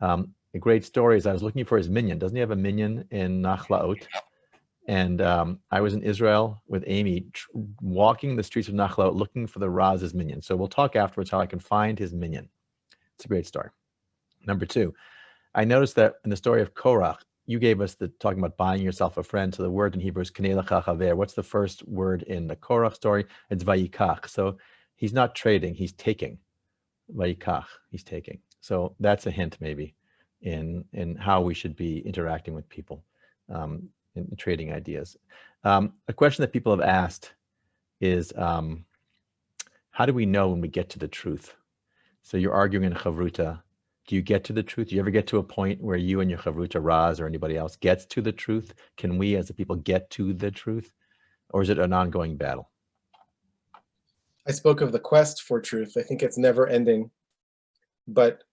A great story is I was looking for his minyan. Doesn't he have a minyan in Nachlaot? And I was in Israel with Amy, walking the streets of Nachlaot looking for the Raz's minyan. So we'll talk afterwards how I can find his minyan. It's a great story. Number two, I noticed that in the story of Korach, you gave us the talking about buying yourself a friend. So the word in Hebrew is Knei lecha chaver. What's the first word in the Korach story? It's vayikach. So he's not trading, he's taking. Vayikach, he's taking. So that's a hint maybe in how we should be interacting with people. In trading ideas. A question that people have asked is, how do we know when we get to the truth? So you're arguing in chavruta, Do you get to the truth? Do you ever get to a point where you and your chavruta Raz or anybody else gets to the truth? Can we as a people get to the truth? Or is it an ongoing battle? I spoke of the quest for truth. I think it's never ending. But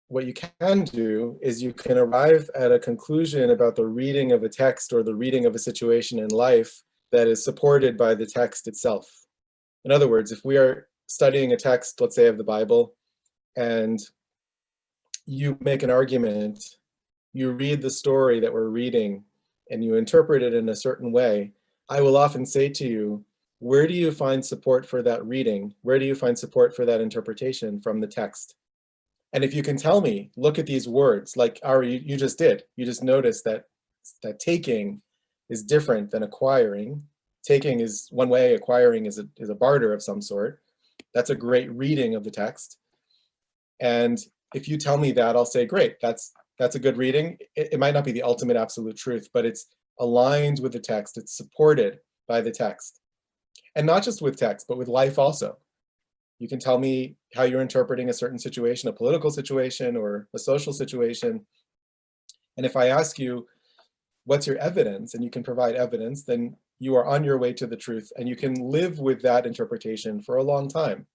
what you can do is you can arrive at a conclusion about the reading of a text or the reading of a situation in life that is supported by the text itself. In other words, if we are studying a text, let's say of the Bible, and you make an argument, you read the story that we're reading, and you interpret it in a certain way, I will often say to you, where do you find support for that reading? Where do you find support for that interpretation from the text? And if you can tell me, look at these words, like Ari, you just did. You just noticed that taking is different than acquiring. Taking is one way, acquiring is a barter of some sort. That's a great reading of the text. And if you tell me that, I'll say, great, that's a good reading. It might not be the ultimate absolute truth, but it's aligned with the text. It's supported by the text. And not just with text, but with life also. You can tell me how you're interpreting a certain situation, a political situation or a social situation. And if I ask you, what's your evidence, and you can provide evidence, then you are on your way to the truth, and you can live with that interpretation for a long time.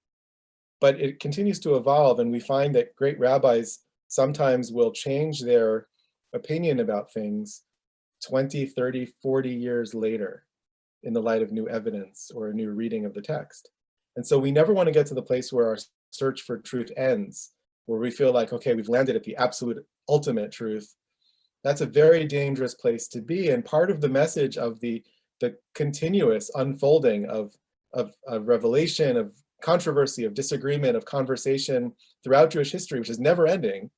But it continues to evolve, and we find that great rabbis sometimes will change their opinion about things 20, 30, 40 years later in the light of new evidence or a new reading of the text. And so we never want to get to the place where our search for truth ends, where we feel like, okay, we've landed at the absolute ultimate truth. That's a very dangerous place to be. And part of the message of the continuous unfolding of revelation, of controversy, of disagreement, of conversation throughout Jewish history, which is never ending,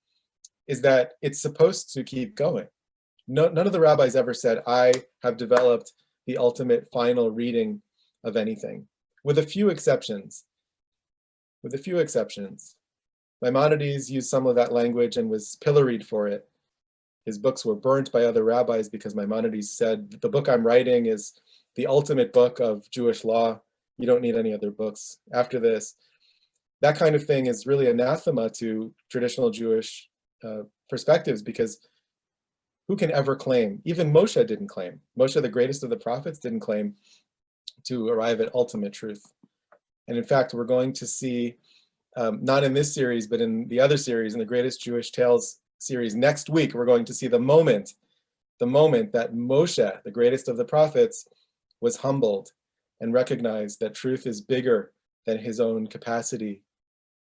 is that it's supposed to keep going. None of the rabbis ever said, I have developed the ultimate final reading of anything, with a few exceptions. With a few exceptions. Maimonides used some of that language and was pilloried for it. His books were burnt by other rabbis because Maimonides said, the book I'm writing is the ultimate book of Jewish law. You don't need any other books after this. That kind of thing is really anathema to traditional Jewish perspectives, because who can ever claim? Even Moshe didn't claim. Moshe, the greatest of the prophets, didn't claim to arrive at ultimate truth. And in fact, we're going to see, not in this series, but in the other series, in the Greatest Jewish Tales series, next week, we're going to see the moment that Moshe, the greatest of the prophets, was humbled and recognized that truth is bigger than his own capacity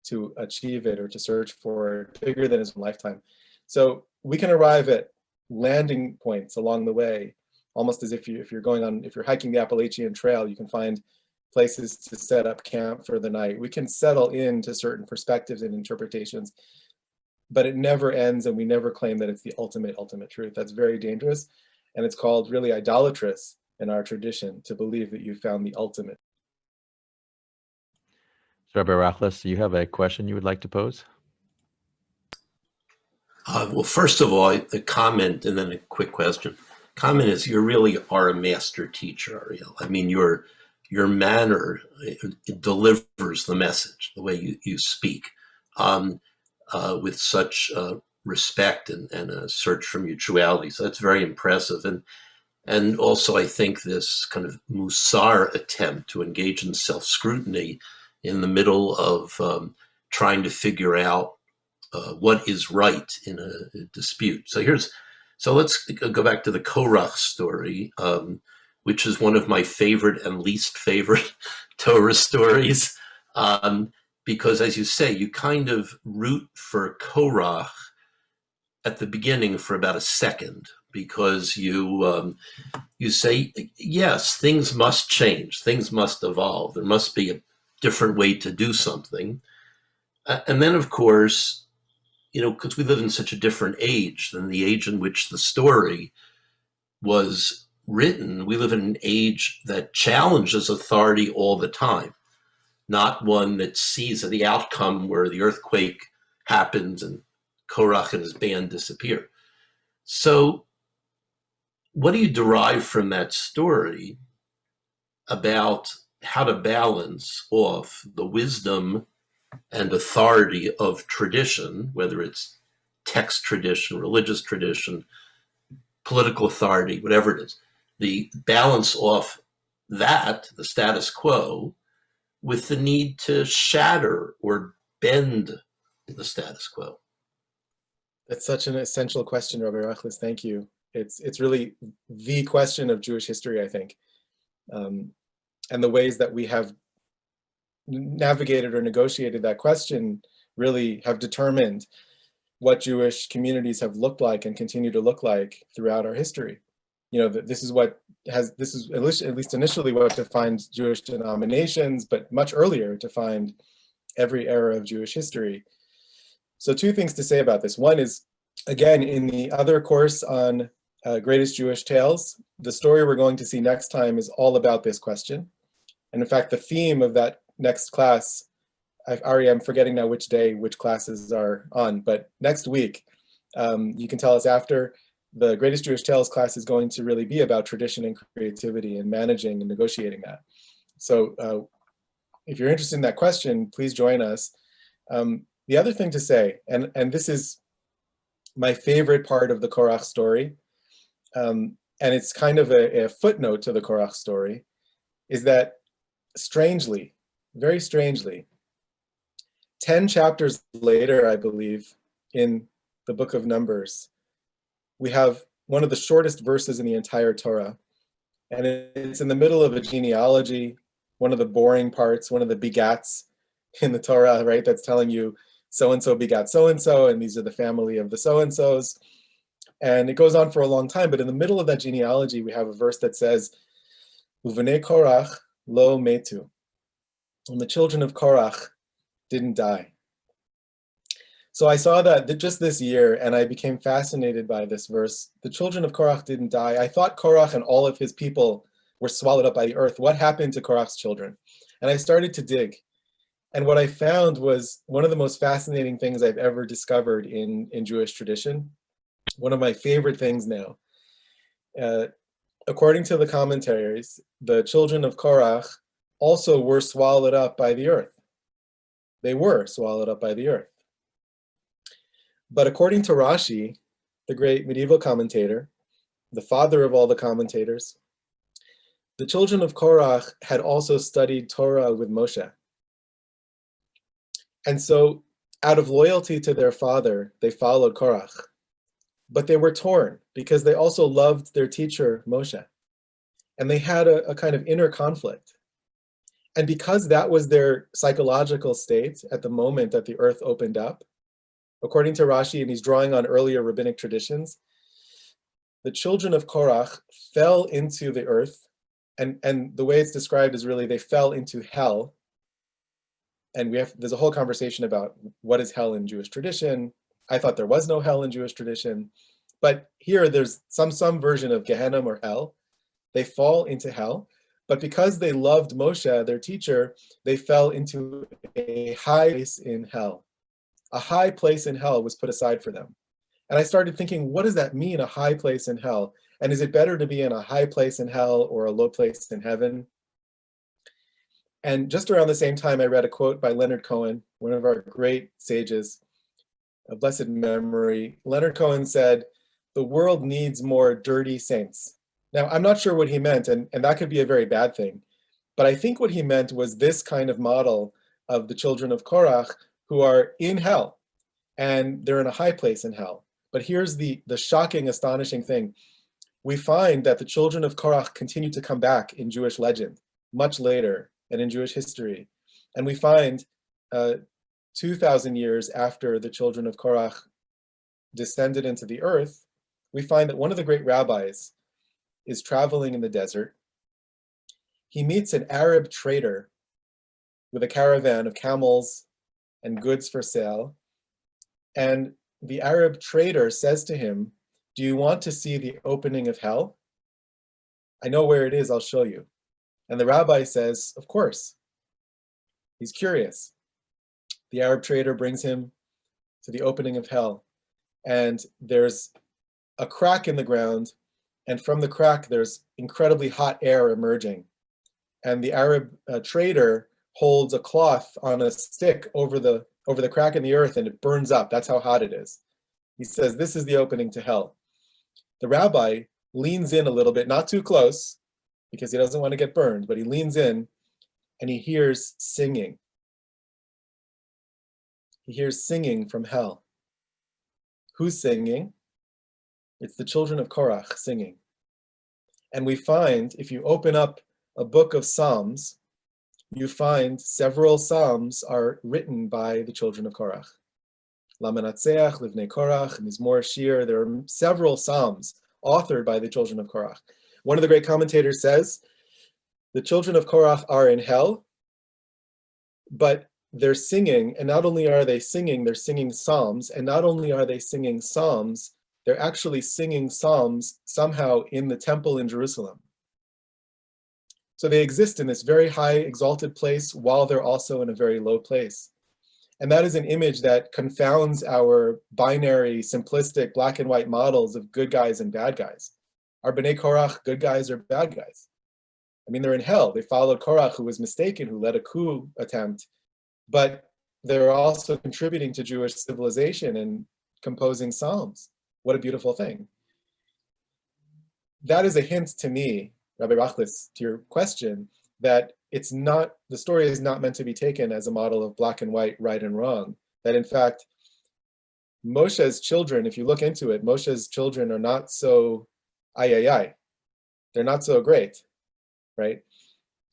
to achieve it or to search for it, bigger than his own lifetime. So we can arrive at landing points along the way, almost as if you're hiking the Appalachian Trail, you can find places to set up camp for the night. We can settle into certain perspectives and interpretations, but it never ends, and we never claim that it's the ultimate truth. That's very dangerous, and it's called really idolatrous in our tradition to believe that you found the ultimate. So Rabbi Rachlis, do you have a question you would like to pose? Well, first of all, a comment and then a quick question. Comment is, you really are a master teacher, Ariel. I mean, your manner, it delivers the message, the way you speak, with such respect and a search for mutuality. So that's very impressive. And also, I think this kind of Musar attempt to engage in self-scrutiny in the middle of trying to figure out what is right in a dispute. So let's go back to the Korach story, which is one of my favorite and least favorite Torah stories, because, as you say, you kind of root for Korach at the beginning for about a second, because you say, yes, things must change, things must evolve, there must be a different way to do something. And then, of course, because we live in such a different age than the age in which the story was written, we live in an age that challenges authority all the time, not one that sees the outcome where the earthquake happens and Korach and his band disappear. So what do you derive from that story about how to balance off the wisdom and authority of tradition, whether it's text tradition, religious tradition, political authority, whatever it is. The balance off that, the status quo, with the need to shatter or bend the status quo. That's such an essential question, Rabbi Rachlis. Thank you. It's really the question of Jewish history, I think. And the ways that we have navigated or negotiated that question really have determined what Jewish communities have looked like and continue to look like throughout our history. You know, this is at least initially what defined Jewish denominations, but much earlier defined every era of Jewish history. So two things to say about this. One is, again, in the other course on Greatest Jewish Tales, the story we're going to see next time is all about this question. And in fact, the theme of that next class, Ari, I'm forgetting now which day, which classes are on, but next week, you can tell us after, the Greatest Jewish Tales class is going to really be about tradition and creativity and managing and negotiating that. So if you're interested in that question, please join us. The other thing to say, and this is my favorite part of the Korach story, and it's kind of a footnote to the Korach story, is that strangely, very strangely, 10 chapters later, I believe, in the book of Numbers, we have one of the shortest verses in the entire Torah. And it's in the middle of a genealogy, one of the boring parts, one of the begats in the Torah, right? That's telling you so-and-so begat so-and-so, and these are the family of the so-and-sos. And it goes on for a long time, but in the middle of that genealogy, we have a verse that says, Uvenei Korach lo metu. And the children of Korach didn't die. So I saw that just this year, and I became fascinated by this verse. The children of Korach didn't die. I thought Korach and all of his people were swallowed up by the earth. What happened to Korach's children? And I started to dig. And what I found was one of the most fascinating things I've ever discovered in Jewish tradition. One of my favorite things now. According to the commentaries, the children of Korach also were swallowed up by the earth. They were swallowed up by the earth. But according to Rashi, the great medieval commentator, the father of all the commentators, the children of Korach had also studied Torah with Moshe. And so out of loyalty to their father, they followed Korach. But they were torn because they also loved their teacher, Moshe. And they had a kind of inner conflict. And because that was their psychological state at the moment that the earth opened up, according to Rashi, and he's drawing on earlier rabbinic traditions, the children of Korach fell into the earth, and the way it's described is really they fell into hell. And there's a whole conversation about what is hell in Jewish tradition. I thought there was no hell in Jewish tradition, but here there's some version of Gehenna or hell. They fall into hell, but because they loved Moshe, their teacher, they fell into a high place in hell. A high place in hell was put aside for them. And I started thinking, what does that mean, a high place in hell? And is it better to be in a high place in hell or a low place in heaven? And just around the same time, I read a quote by Leonard Cohen, one of our great sages of blessed memory. Leonard Cohen said, "The world needs more dirty saints." Now, I'm not sure what he meant, and that could be a very bad thing. But I think what he meant was this kind of model of the children of Korach who are in hell, and they're in a high place in hell. But here's the shocking, astonishing thing. We find that the children of Korach continue to come back in Jewish legend, much later, and in Jewish history. And we find 2,000 years after the children of Korach descended into the earth, we find that one of the great rabbis is traveling in the desert. He meets an Arab trader with a caravan of camels and goods for sale. And the Arab trader says to him, "Do you want to see the opening of hell? I know where it is, I'll show you." And the rabbi says, "Of course." He's curious. The Arab trader brings him to the opening of hell. And there's a crack in the ground. And from the crack, there's incredibly hot air emerging. And the Arab trader holds a cloth on a stick over the crack in the earth, and it burns up. That's how hot it is. He says, this is the opening to hell. The rabbi leans in a little bit, not too close, because he doesn't want to get burned, but he leans in and he hears singing. He hears singing from hell. Who's singing? It's the children of Korach singing. And we find, if you open up a book of Psalms, you find several Psalms are written by the children of Korach. Lamanatseach, Livnei Korach, Mizmor Shir. There are several Psalms authored by the children of Korach. One of the great commentators says, the children of Korach are in hell, but they're singing, and not only are they singing, they're singing Psalms, and not only are they singing Psalms, they're actually singing Psalms somehow in the temple in Jerusalem. So they exist in this very high exalted place while they're also in a very low place. And that is an image that confounds our binary, simplistic, black and white models of good guys and bad guys. Are Bnei Korach good guys or bad guys? I mean, they're in hell. They followed Korach, who was mistaken, who led a coup attempt, but they're also contributing to Jewish civilization and composing Psalms. What a beautiful thing. That is a hint to me, Rabbi Rachlis, to your question, that it's not, the story is not meant to be taken as a model of black and white, right and wrong. That in fact, Moshe's children, if you look into it, Moshe's children are not so ay. They're not so great, right?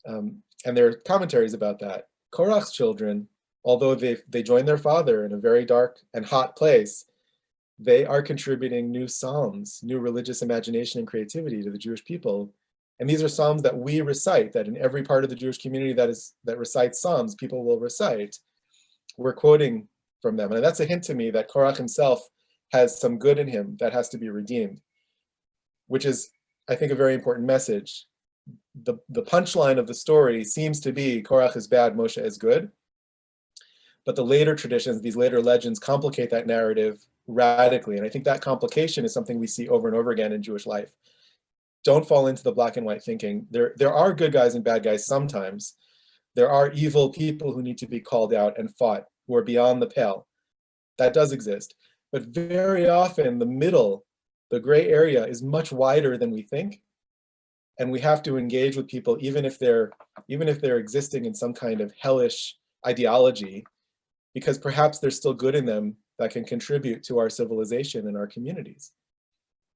And there are commentaries about that. Korach's children, although they joined their father in a very dark and hot place, they are contributing new psalms, new religious imagination and creativity to the Jewish people. And these are psalms that we recite, that in every part of the Jewish community that recites psalms, people will recite. We're quoting from them. And that's a hint to me that Korach himself has some good in him that has to be redeemed, which is, I think, a very important message. The punchline of the story seems to be Korach is bad, Moshe is good. But the later traditions, these later legends, complicate that narrative radically. And I think that complication is something we see over and over again in Jewish life. Don't fall into the black and white thinking. There are good guys and bad guys sometimes. There are evil people who need to be called out and fought, who are beyond the pale. That does exist. But very often the middle, the gray area, is much wider than we think. And we have to engage with people even if they're existing in some kind of hellish ideology, because perhaps there's still good in them that can contribute to our civilization and our communities.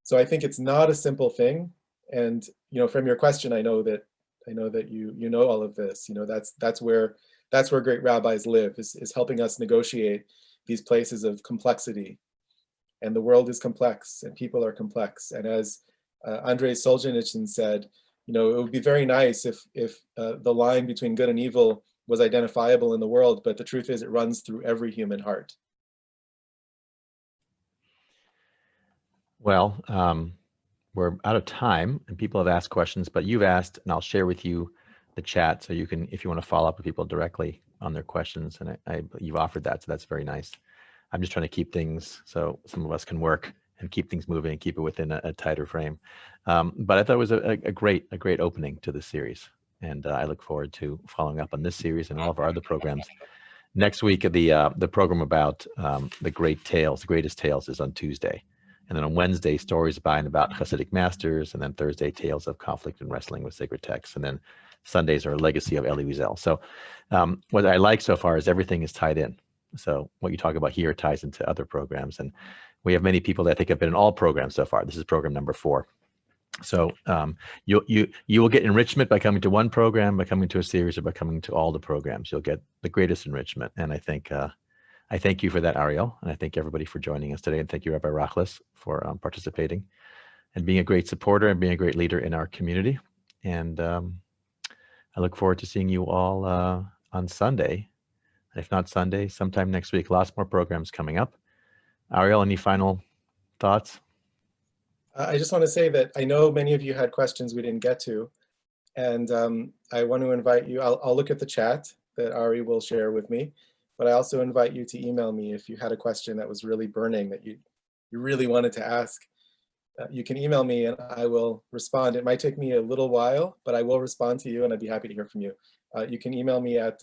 So I think it's not a simple thing. And from your question, I know that you know all of this. That's where great rabbis live, is helping us negotiate these places of complexity. And the world is complex, and people are complex. And as Andrei Solzhenitsyn said, it would be very nice if the line between good and evil was identifiable in the world, but the truth is it runs through every human heart. Well, we're out of time and people have asked questions, but you've asked, and I'll share with you the chat so you can, if you want to follow up with people directly on their questions, and you've offered that, so that's very nice. I'm just trying to keep things so some of us can work and keep things moving and keep it within a tighter frame. But I thought it was a great opening to the series. And I look forward to following up on this series and all of our other programs. Next week, the program about the greatest tales is on Tuesday. And then on Wednesday, stories by and about Hasidic masters. And then Thursday, tales of conflict and wrestling with sacred texts. And then Sundays are legacy of Elie Wiesel. So what I like so far is everything is tied in. So what you talk about here ties into other programs. And we have many people that I think have been in all programs so far. This is program number 4. So you will get enrichment by coming to one program, by coming to a series, or by coming to all the programs. You'll get the greatest enrichment. And I thank you for that, Ariel. And I thank everybody for joining us today. And thank you, Rabbi Rachlis, for participating and being a great supporter and being a great leader in our community. And I look forward to seeing you all on Sunday. If not Sunday, sometime next week. Lots more programs coming up. Ariel, any final thoughts? I just want to say that I know many of you had questions we didn't get to, and I want to invite you, I'll look at the chat that Ari will share with me, but I also invite you to email me if you had a question that was really burning that you really wanted to ask. You can email me and I will respond. It might take me a little while, but I will respond to you and I'd be happy to hear from you. You can email me at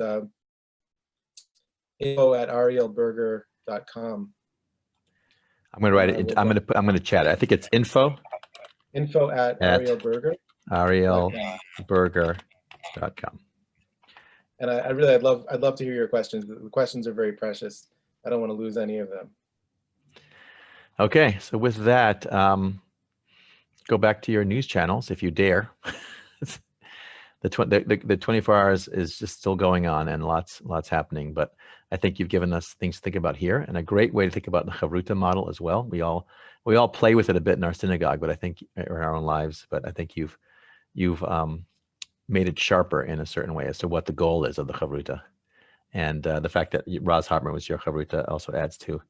info@arielburger.com. I'm going to write it. I'm going to chat it. I think it's info at at Ariel Burger. arielburger.com. And I'd love to hear your questions. The questions are very precious. I don't want to lose any of them. Okay, so with that, go back to your news channels if you dare. The 24 hours is just still going on, and lots happening. But I think you've given us things to think about here, and a great way to think about the Chavruta model as well. We all play with it a bit in our synagogue, but I think in our own lives. But I think you've made it sharper in a certain way as to what the goal is of the Chavruta, and the fact that Raz Hartman was your Chavruta also adds to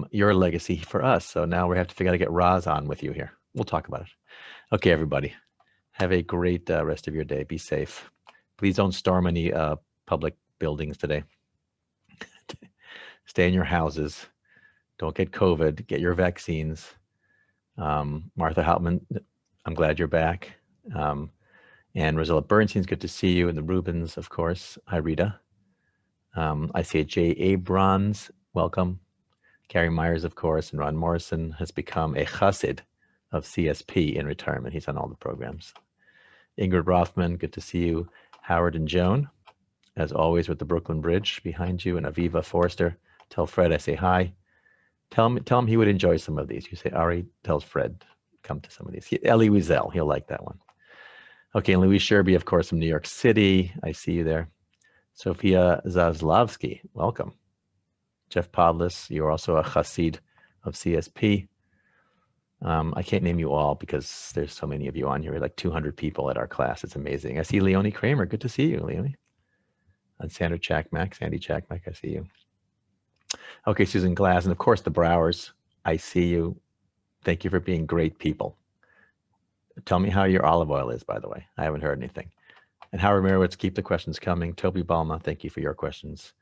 your legacy for us. So now we have to figure out how to get Raz on with you here. We'll talk about it. Okay, everybody. Have a great rest of your day. Be safe. Please don't storm any public buildings today. Stay in your houses. Don't get COVID. Get your vaccines. Martha Hauptman, I'm glad you're back. And Rosella Bernstein's good to see you. And the Rubens, of course. Hi, Rita. I see a J. Abrons. Welcome. Carrie Myers, of course. And Ron Morrison has become a chassid of CSP in retirement. He's on all the programs. Ingrid Rothman, good to see you. Howard and Joan, as always, with the Brooklyn Bridge behind you. And Aviva Forrester. Tell Fred I say hi. Tell him he would enjoy some of these. You say, Ari tells Fred, come to some of these. Elie Wiesel, he'll like that one. Okay, and Louise Sherby, of course, from New York City. I see you there. Sophia Zaslavsky, welcome. Jeff Podlis, you're also a chassid of CSP. I can't name you all because there's so many of you on here. We're like 200 people at our class. It's amazing. I see Leonie Kramer. Good to see you, Leonie. And Sandy Chakmak, I see you. Okay, Susan Glass, and of course the Browers. I see you. Thank you for being great people. Tell me how your olive oil is, by the way. I haven't heard anything. And Howard Merowitz, keep the questions coming. Toby Balma, thank you for your questions.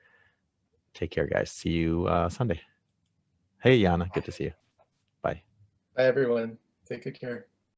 Take care, guys. See you Sunday. Hey, Yana, good to see you. Bye. Bye, everyone. Take good care.